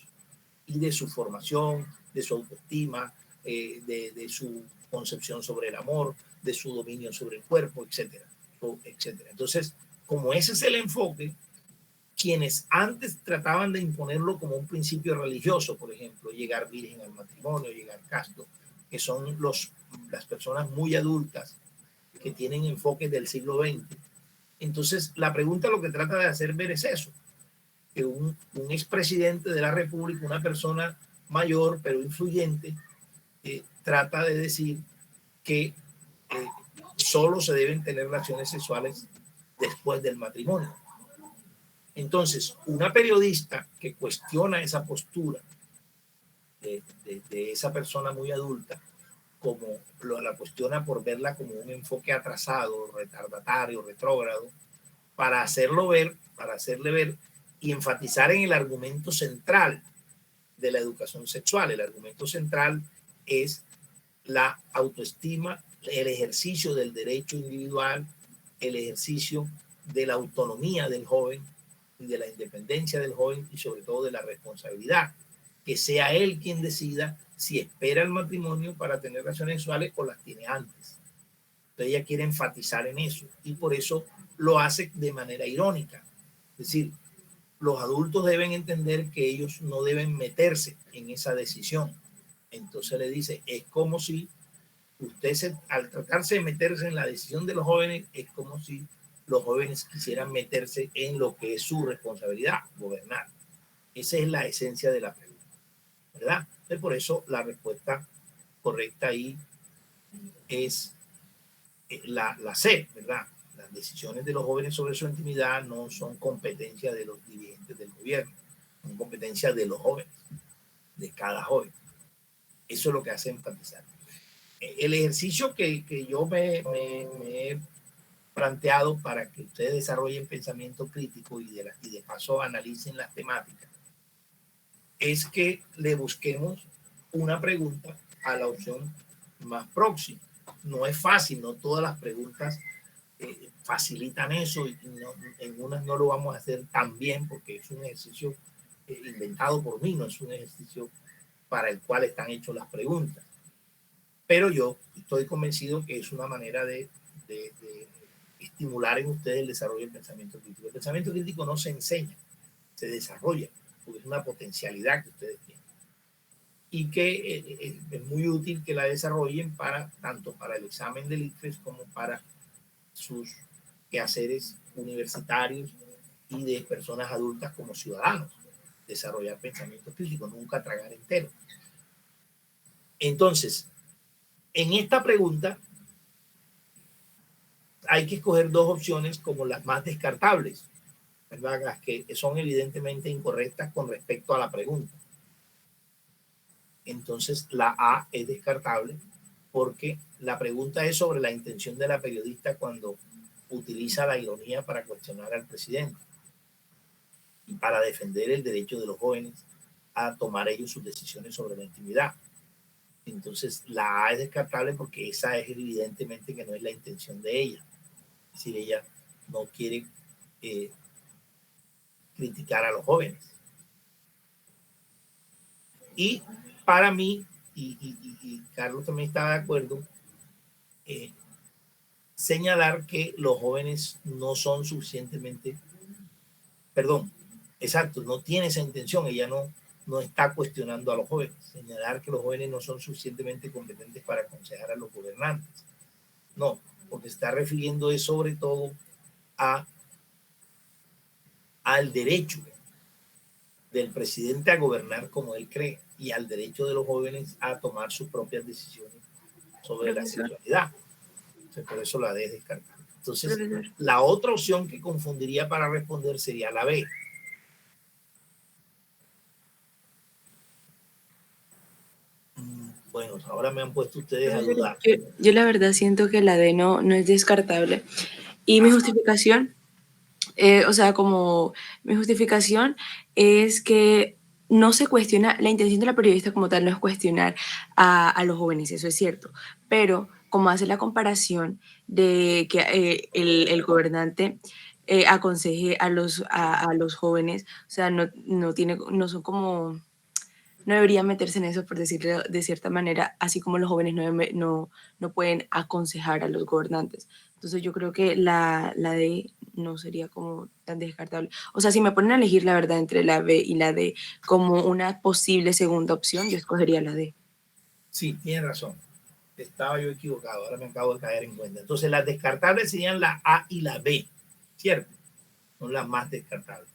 y de su formación, de su autoestima, de su concepción sobre el amor, de su dominio sobre el cuerpo, etcétera, etcétera. Entonces, como ese es el enfoque, quienes antes trataban de imponerlo como un principio religioso, por ejemplo, llegar virgen al matrimonio, llegar casto, que son las personas muy adultas que tienen enfoques del siglo XX. Entonces, la pregunta lo que trata de hacer ver es eso, que un expresidente de la República, una persona mayor pero influyente, trata de decir que solo se deben tener relaciones sexuales después del matrimonio. Entonces, una periodista que cuestiona esa postura de esa persona muy adulta, como la cuestiona por verla como un enfoque atrasado, retardatario, retrógrado, para hacerle ver y enfatizar en el argumento central de la educación sexual. El argumento central es la autoestima, el ejercicio del derecho individual, el ejercicio de la autonomía del joven y de la independencia del joven y sobre todo de la responsabilidad, que sea él quien decida si espera el matrimonio para tener relaciones sexuales o las tiene antes. Entonces ella quiere enfatizar en eso y por eso lo hace de manera irónica. Es decir, los adultos deben entender que ellos no deben meterse en esa decisión. Entonces le dice, es como si al tratarse de meterse en la decisión de los jóvenes, es como si los jóvenes quisieran meterse en lo que es su responsabilidad, gobernar. Esa es la esencia de la pregunta, ¿verdad? Entonces, por eso la respuesta correcta ahí es la C, ¿verdad? Las decisiones de los jóvenes sobre su intimidad no son competencia de los dirigentes del gobierno, son competencia de los jóvenes, de cada joven. Eso es lo que hace enfatizar. El ejercicio que yo me he planteado para que ustedes desarrollen pensamiento crítico y de paso analicen las temáticas es que le busquemos una pregunta a la opción más próxima. No es fácil, no todas las preguntas facilitan eso y en unas no lo vamos a hacer tan bien porque es un ejercicio inventado por mí, no es un ejercicio para el cual están hechas las preguntas. Pero yo estoy convencido que es una manera de estimular en ustedes el desarrollo del pensamiento crítico. El pensamiento crítico no se enseña, se desarrolla, porque es una potencialidad que ustedes tienen. Y que es muy útil que la desarrollen tanto para el examen del ICFES como para sus quehaceres universitarios y de personas adultas como ciudadanos, desarrollar pensamiento crítico, nunca tragar entero. Entonces, en esta pregunta hay que escoger dos opciones como las más descartables, ¿verdad? Las que son evidentemente incorrectas con respecto a la pregunta. Entonces, la A es descartable porque la pregunta es sobre la intención de la periodista cuando utiliza la ironía para cuestionar al presidente y para defender el derecho de los jóvenes a tomar ellos sus decisiones sobre la intimidad. Entonces, la A es descartable porque esa es evidentemente que no es la intención de ella. Es decir, ella no quiere criticar a los jóvenes. Y para mí, y Carlos también está de acuerdo, señalar que los jóvenes no son suficientemente, perdón, exacto, no tiene esa intención, ella no está cuestionando a los jóvenes, señalar que los jóvenes no son suficientemente competentes para aconsejar a los gobernantes. No, porque está refiriendo es sobre todo al derecho del presidente a gobernar como él cree y al derecho de los jóvenes a tomar sus propias decisiones sobre la sexualidad. Entonces, por eso la D es descartada. Entonces, la otra opción que confundiría para responder sería la B. Bueno, ahora me han puesto ustedes a dudar. Yo la verdad siento que la D no es descartable. Y mi justificación, mi justificación es que no se cuestiona, la intención de la periodista como tal no es cuestionar a los jóvenes, eso es cierto, pero como hace la comparación de que el gobernante aconseje a los jóvenes, o sea, no son como... No debería meterse en eso, por decirlo de cierta manera, así como los jóvenes no pueden aconsejar a los gobernantes. Entonces yo creo que la D no sería como tan descartable. O sea, si me ponen a elegir la verdad entre la B y la D como una posible segunda opción, yo escogería la D. Sí, tiene razón. Estaba yo equivocado, ahora me acabo de caer en cuenta. Entonces las descartables serían la A y la B, ¿cierto? Son las más descartables.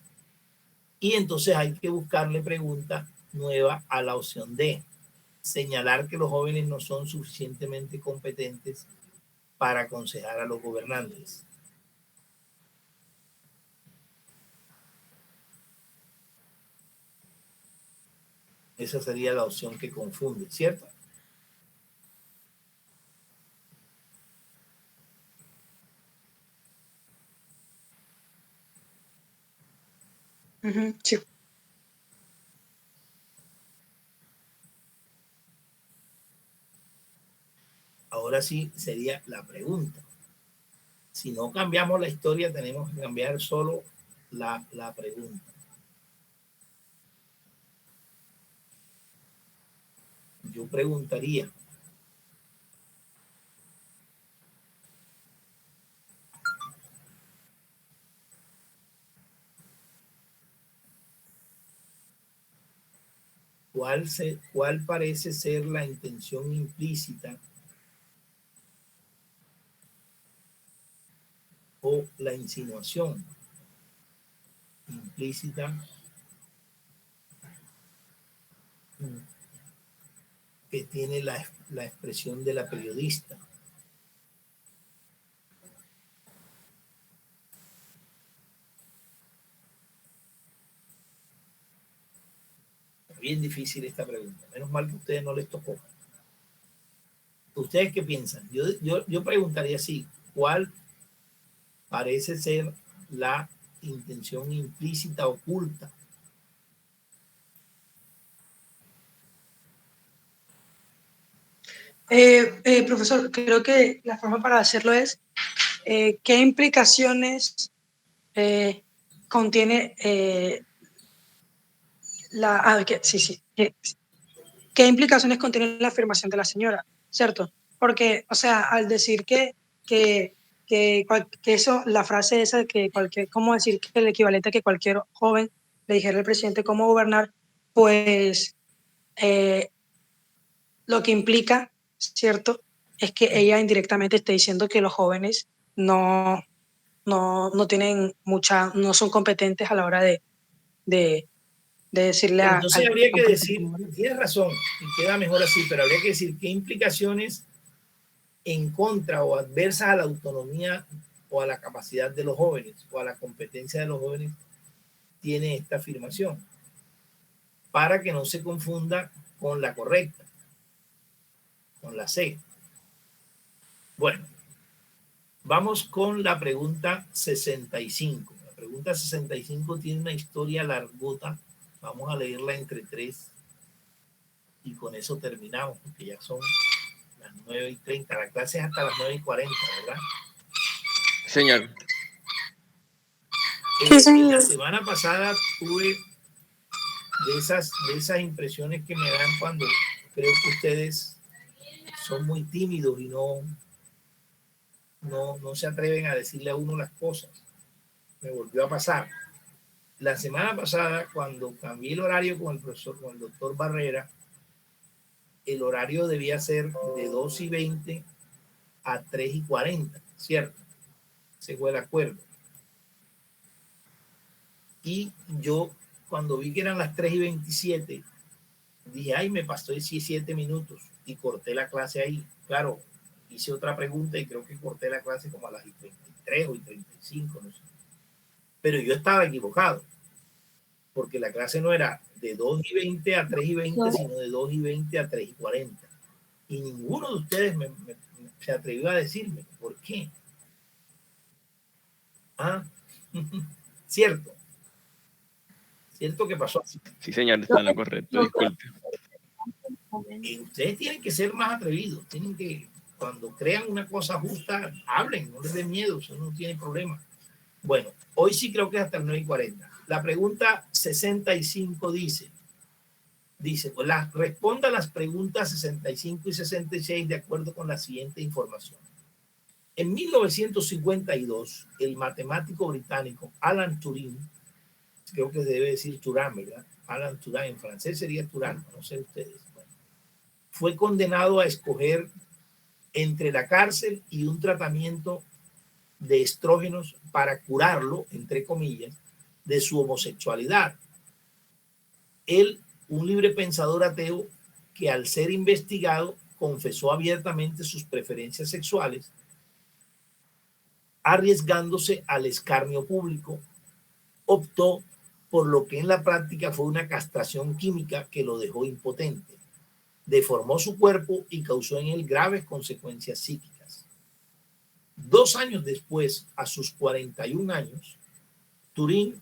Y entonces hay que buscarle pregunta nueva a la opción D. Señalar que los jóvenes no son suficientemente competentes para aconsejar a los gobernantes. Esa sería la opción que confunde, ¿cierto? Sí. Ahora sí sería la pregunta. Si no cambiamos la historia, tenemos que cambiar solo la pregunta. Yo preguntaría, ¿cuál parece ser la intención implícita o la insinuación implícita que tiene la expresión de la periodista? Bien difícil esta pregunta. Menos mal que a ustedes no les tocó. ¿Ustedes qué piensan? Yo preguntaría así, ¿cuál parece ser la intención implícita oculta? Profesor, creo que la forma para hacerlo es ¿qué implicaciones contiene ¿qué implicaciones contiene la afirmación de la señora? ¿Cierto? Porque, o sea, al decir que eso, la frase esa, ¿cómo decir que el equivalente a que cualquier joven le dijera al presidente cómo gobernar? Pues lo que implica, ¿cierto? Es que ella indirectamente está diciendo que los jóvenes no, no tienen no son competentes a la hora de decirle Entonces habría que decir, compañero. tienes razón, y queda mejor así, pero habría que decir qué implicaciones en contra o adversas a la autonomía o a la capacidad de los jóvenes o a la competencia de los jóvenes tiene esta afirmación, para que no se confunda con la correcta, con la C. Bueno, vamos con la pregunta 65. La pregunta 65 tiene una historia largota. Vamos a leerla entre tres y con eso terminamos, porque ya son las 9:30. La clase es hasta las 9:40, ¿verdad? Señor. Sí, señor. La semana pasada tuve de esas impresiones que me dan cuando creo que ustedes son muy tímidos y no se atreven a decirle a uno las cosas. Me volvió a pasar. La semana pasada, cuando cambié el horario con el doctor Barrera, el horario debía ser de 2:20 a 3:40, ¿cierto? Ese fue el acuerdo. Y yo, cuando vi que eran las 3:27, dije, ay, me pasó 17 minutos y corté la clase ahí. Claro, hice otra pregunta y creo que corté la clase como a las 33 o 35, no sé. Pero yo estaba equivocado, porque la clase no era de 2:20 a 3:20, sino de 2:20 a 3:40. Y ninguno de ustedes se atrevió a decirme por qué. Ah, cierto. Cierto que pasó así. Sí, señor, está en lo correcto, disculpe. Ustedes tienen que ser más atrevidos, tienen que, cuando crean una cosa justa, hablen, no les den miedo, eso no tiene problema. Bueno, hoy sí creo que es hasta el 9:40. La pregunta 65 dice, pues responda las preguntas 65 y 66 de acuerdo con la siguiente información. En 1952, el matemático británico Alan Turing, creo que debe decir Turán, ¿verdad? Alan Turing, en francés sería Turán, no sé ustedes. Bueno, fue condenado a escoger entre la cárcel y un tratamiento de estrógenos para curarlo, entre comillas, de su homosexualidad. Él, un libre pensador ateo que al ser investigado confesó abiertamente sus preferencias sexuales, arriesgándose al escarnio público, optó por lo que en la práctica fue una castración química que lo dejó impotente, deformó su cuerpo y causó en él graves consecuencias psíquicas. 2 años después, a sus 41 años, Turing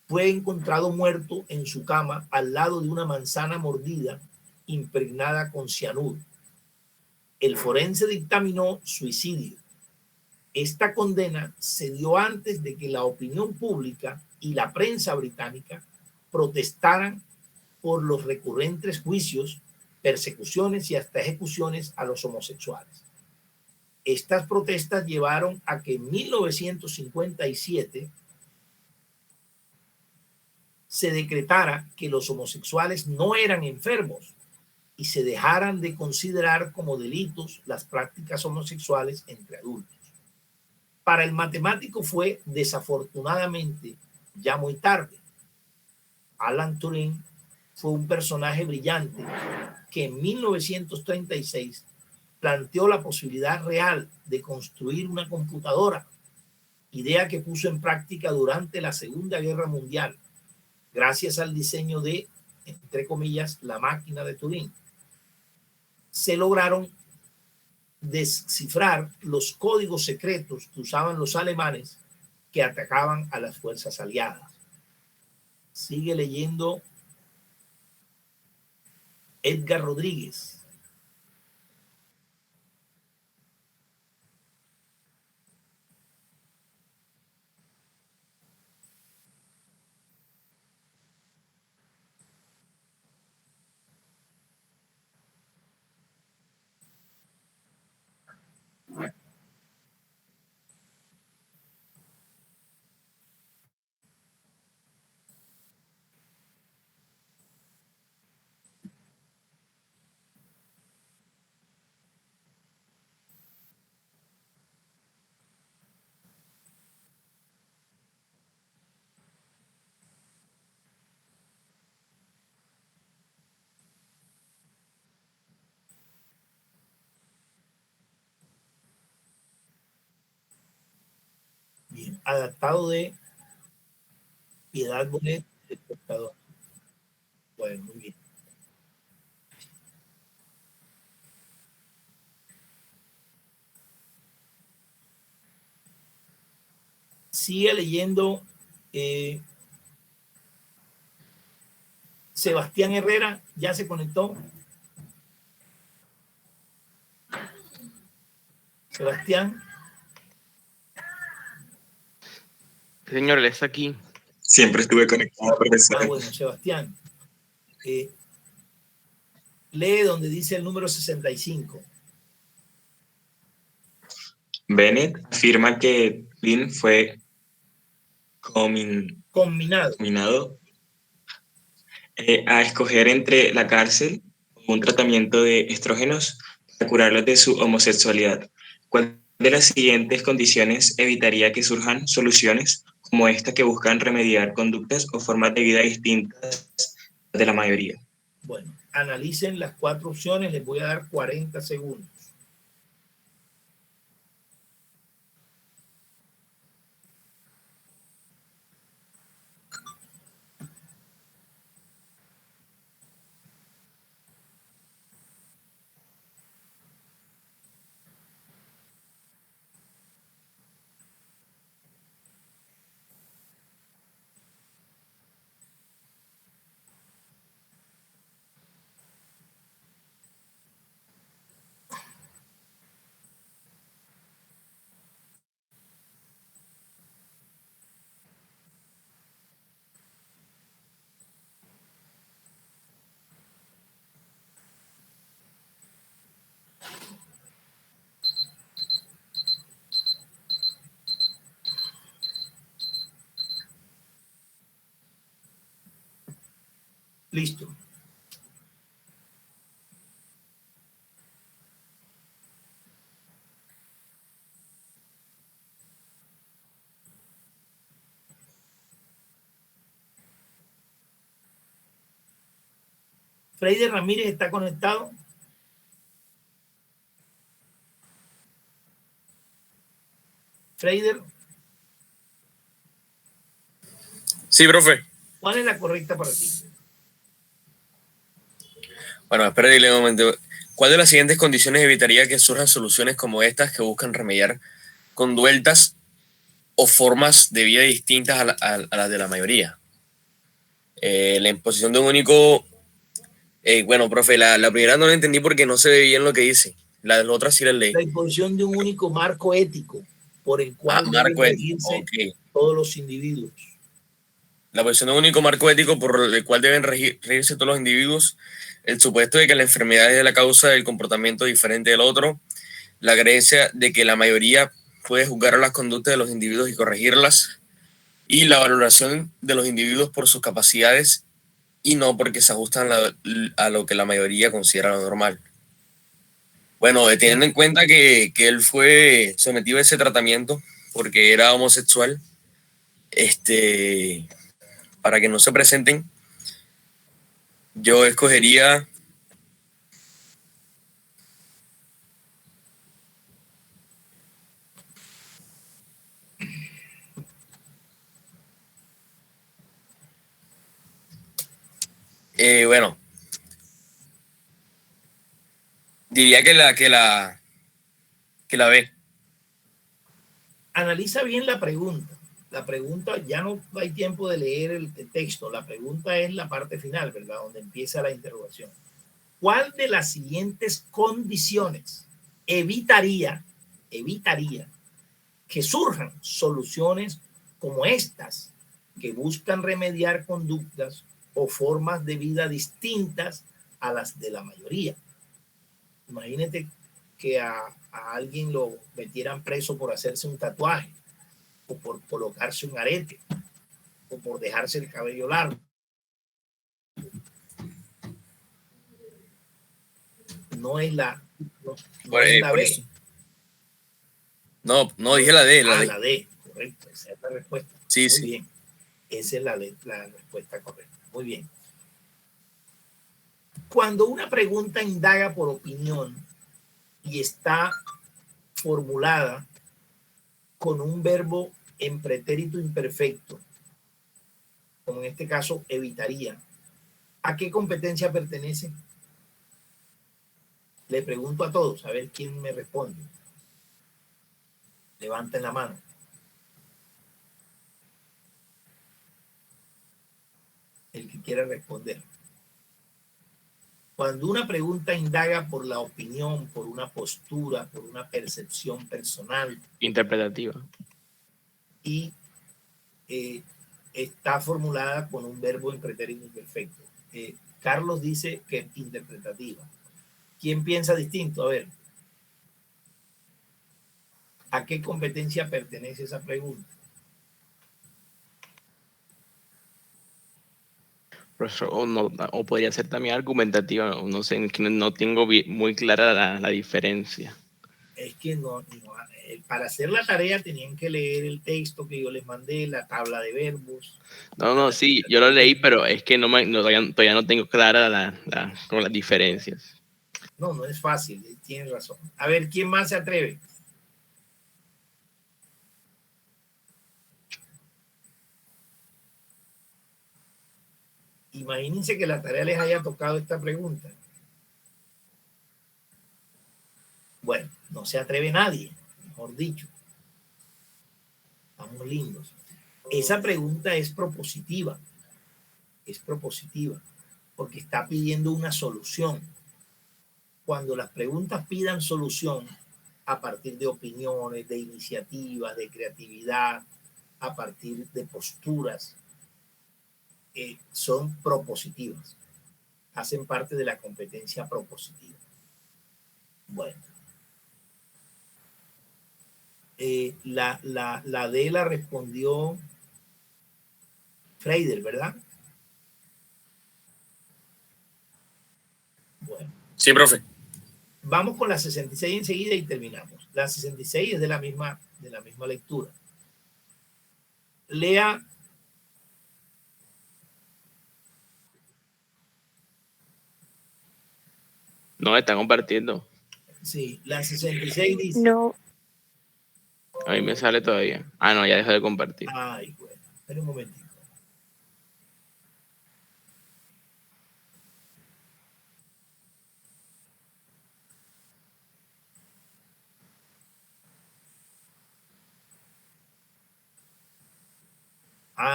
fue encontrado muerto en su cama al lado de una manzana mordida impregnada con cianuro. El forense dictaminó suicidio. Esta condena se dio antes de que la opinión pública y la prensa británica protestaran por los recurrentes juicios, persecuciones y hasta ejecuciones a los homosexuales. Estas protestas llevaron a que en 1957 se decretara que los homosexuales no eran enfermos y se dejaran de considerar como delitos las prácticas homosexuales entre adultos. Para el matemático fue desafortunadamente ya muy tarde. Alan Turing fue un personaje brillante que en 1936 planteó la posibilidad real de construir una computadora, idea que puso en práctica durante la Segunda Guerra Mundial, gracias al diseño de, entre comillas, la máquina de Turing. Se lograron descifrar los códigos secretos que usaban los alemanes que atacaban a las fuerzas aliadas. Sigue leyendo Edgar Rodríguez. Adaptado de Piedad Bonet, espectador. Bueno, muy bien. Sigue leyendo Sebastián Herrera, ya se conectó. Sebastián. Señor, él está aquí. Siempre estuve conectado, profesor. Bueno, Sebastián. Lee donde dice el número 65. Bennett afirma que Flynn fue combinado a escoger entre la cárcel o un tratamiento de estrógenos para curarlos de su homosexualidad. ¿Cuál de las siguientes condiciones evitaría que surjan soluciones como esta que buscan remediar conductas o formas de vida distintas de la mayoría? Bueno, analicen las 4 opciones, les voy a dar 40 segundos. Listo. Freider Ramírez está conectado. Freider. Sí, profe. ¿Cuál es la correcta para ti? Bueno, espérate un momento. ¿Cuál de las siguientes condiciones evitaría que surjan soluciones como estas que buscan remediar conductas o formas de vida distintas a las de la mayoría? La imposición de un único... bueno, profe, la primera no la entendí porque no se ve bien lo que dice. Las otras sí las leí. La imposición de un único marco ético por el cual deben regirse todos los individuos. La posición de un único marco ético por el cual deben regirse todos los individuos, el supuesto de que la enfermedad es la causa del comportamiento diferente del otro, la creencia de que la mayoría puede juzgar a las conductas de los individuos y corregirlas, y la valoración de los individuos por sus capacidades y no porque se ajustan a lo que la mayoría considera lo normal. Bueno, teniendo en cuenta que él fue sometido a ese tratamiento porque era homosexual, para que no se presenten, yo escogería bueno, diría que la B. Analiza bien la pregunta. La pregunta, ya no hay tiempo de leer el texto, la pregunta es la parte final, ¿verdad? Donde empieza la interrogación. ¿Cuál de las siguientes condiciones evitaría que surjan soluciones como estas que buscan remediar conductas o formas de vida distintas a las de la mayoría? Imagínate que a alguien lo metieran preso por hacerse un tatuaje, o por colocarse un arete, o por dejarse el cabello largo. No es la, no es la B. No, dije la D. La D, correcto, esa es la respuesta. Sí, Muy bien, esa es la respuesta correcta. Muy bien. Cuando una pregunta indaga por opinión y está formulada con un verbo en pretérito imperfecto, como en este caso evitaría, ¿a qué competencia pertenece? Le pregunto a todos, a ver quién me responde. Levanten la mano. El que quiera responder. Cuando una pregunta indaga por la opinión, por una postura, por una percepción personal. Interpretativa. Y está formulada con un verbo en pretérito imperfecto. Carlos dice que es interpretativa. ¿Quién piensa distinto? A ver. ¿A qué competencia pertenece esa pregunta? Profesor, o podría ser también argumentativa, no sé, no tengo muy clara la diferencia. Es que para hacer la tarea tenían que leer el texto que yo les mandé, la tabla de verbos. No, sí, yo lo leí, pero es que todavía no tengo clara con las diferencias. No es fácil, tienes razón. A ver, ¿quién más se atreve? Imagínense que la tarea les haya tocado esta pregunta. Bueno, no se atreve nadie, mejor dicho. Estamos lindos. Esa pregunta es propositiva. Es propositiva, porque está pidiendo una solución. Cuando las preguntas pidan solución a partir de opiniones, de iniciativas, de creatividad, a partir de posturas, son propositivas. Hacen parte de la competencia propositiva. Bueno. La D la respondió Freider, ¿verdad? Bueno. Sí, profe. Vamos con la 66 enseguida y terminamos. La 66 es de la misma lectura. Lea. No, está compartiendo. Sí, la 66 dice. No. A mí me sale todavía. Ah, no, ya dejó de compartir. Ay, bueno, espera un momentito.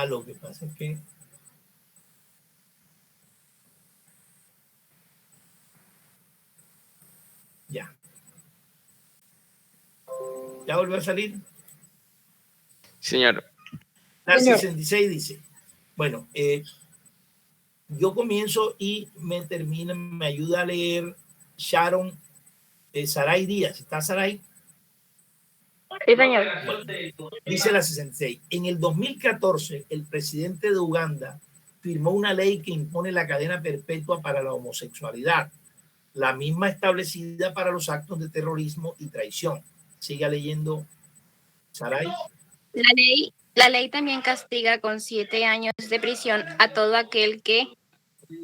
Lo que pasa es que ya volvió a salir. Señor. La 66 dice, bueno, yo comienzo y me ayuda a leer Sharon Saray Díaz. ¿Está Saray? Sí, señor. Bueno, dice la 66. En el 2014, el presidente de Uganda firmó una ley que impone la cadena perpetua para la homosexualidad, la misma establecida para los actos de terrorismo y traición. Siga leyendo, Saray. La ley también castiga con 7 años de prisión a todo aquel que,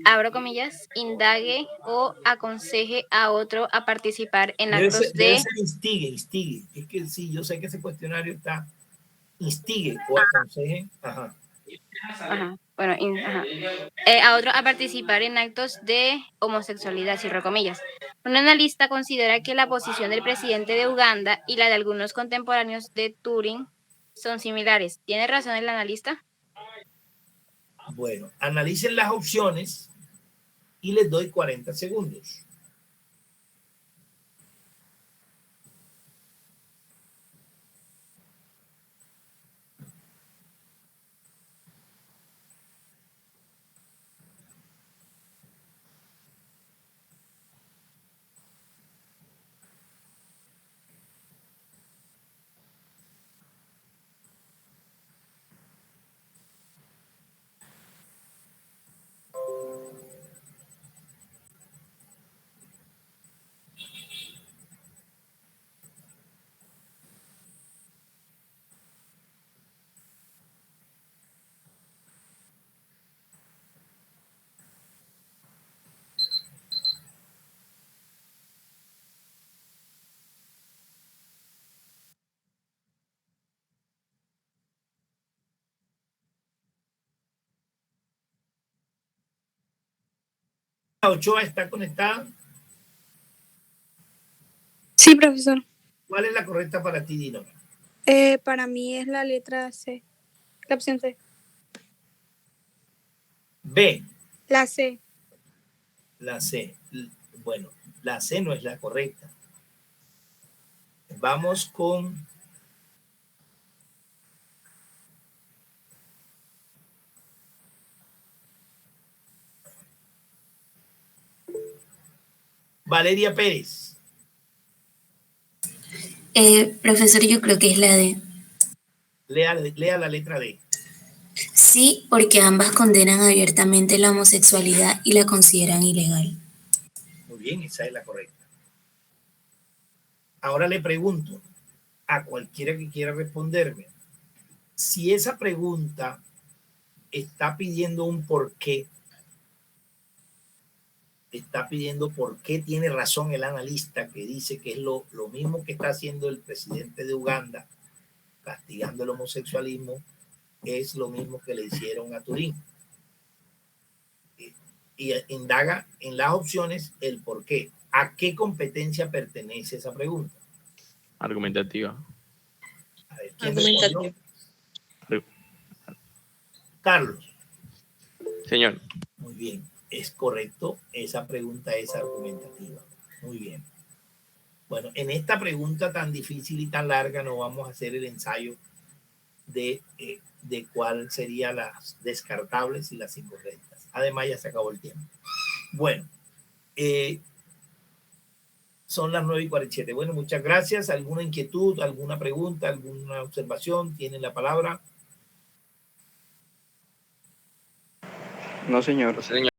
abro comillas, indague o aconseje a otro a participar en actos Debe ser instigue. Es que sí, yo sé que ese cuestionario está instigue o aconseje. Ajá. Bueno, a otro a participar en actos de homosexualidad, cierro comillas. Un analista considera que la posición del presidente de Uganda y la de algunos contemporáneos de Turing son similares. ¿Tiene razón el analista? Bueno, analicen las opciones y les doy 40 segundos. Ochoa está conectada. Sí, profesor. ¿Cuál es la correcta para ti, Dino? Para mí es la letra C. La opción C. B. La C. La C. Bueno, la C no es la correcta. Vamos con Valeria Pérez. Profesor, yo creo que es la D. Lea la letra D. Sí, porque ambas condenan abiertamente la homosexualidad y la consideran ilegal. Muy bien, esa es la correcta. Ahora le pregunto a cualquiera que quiera responderme, si esa pregunta está pidiendo un porqué, está pidiendo por qué tiene razón el analista que dice que es lo mismo que está haciendo el presidente de Uganda, castigando el homosexualismo, es lo mismo que le hicieron a Turín. Y indaga en las opciones el por qué. ¿A qué competencia pertenece esa pregunta? Argumentativa. A ver, ¿quién respondió? Carlos. Señor. Muy bien, es correcto. Esa pregunta es argumentativa. Muy bien. Bueno, en esta pregunta tan difícil y tan larga no vamos a hacer el ensayo de cuál serían las descartables y las incorrectas. Además, ya se acabó el tiempo. Bueno, son las 9:47. Bueno, muchas gracias. ¿Alguna inquietud, alguna pregunta, alguna observación? ¿Tienen la palabra? No, señor.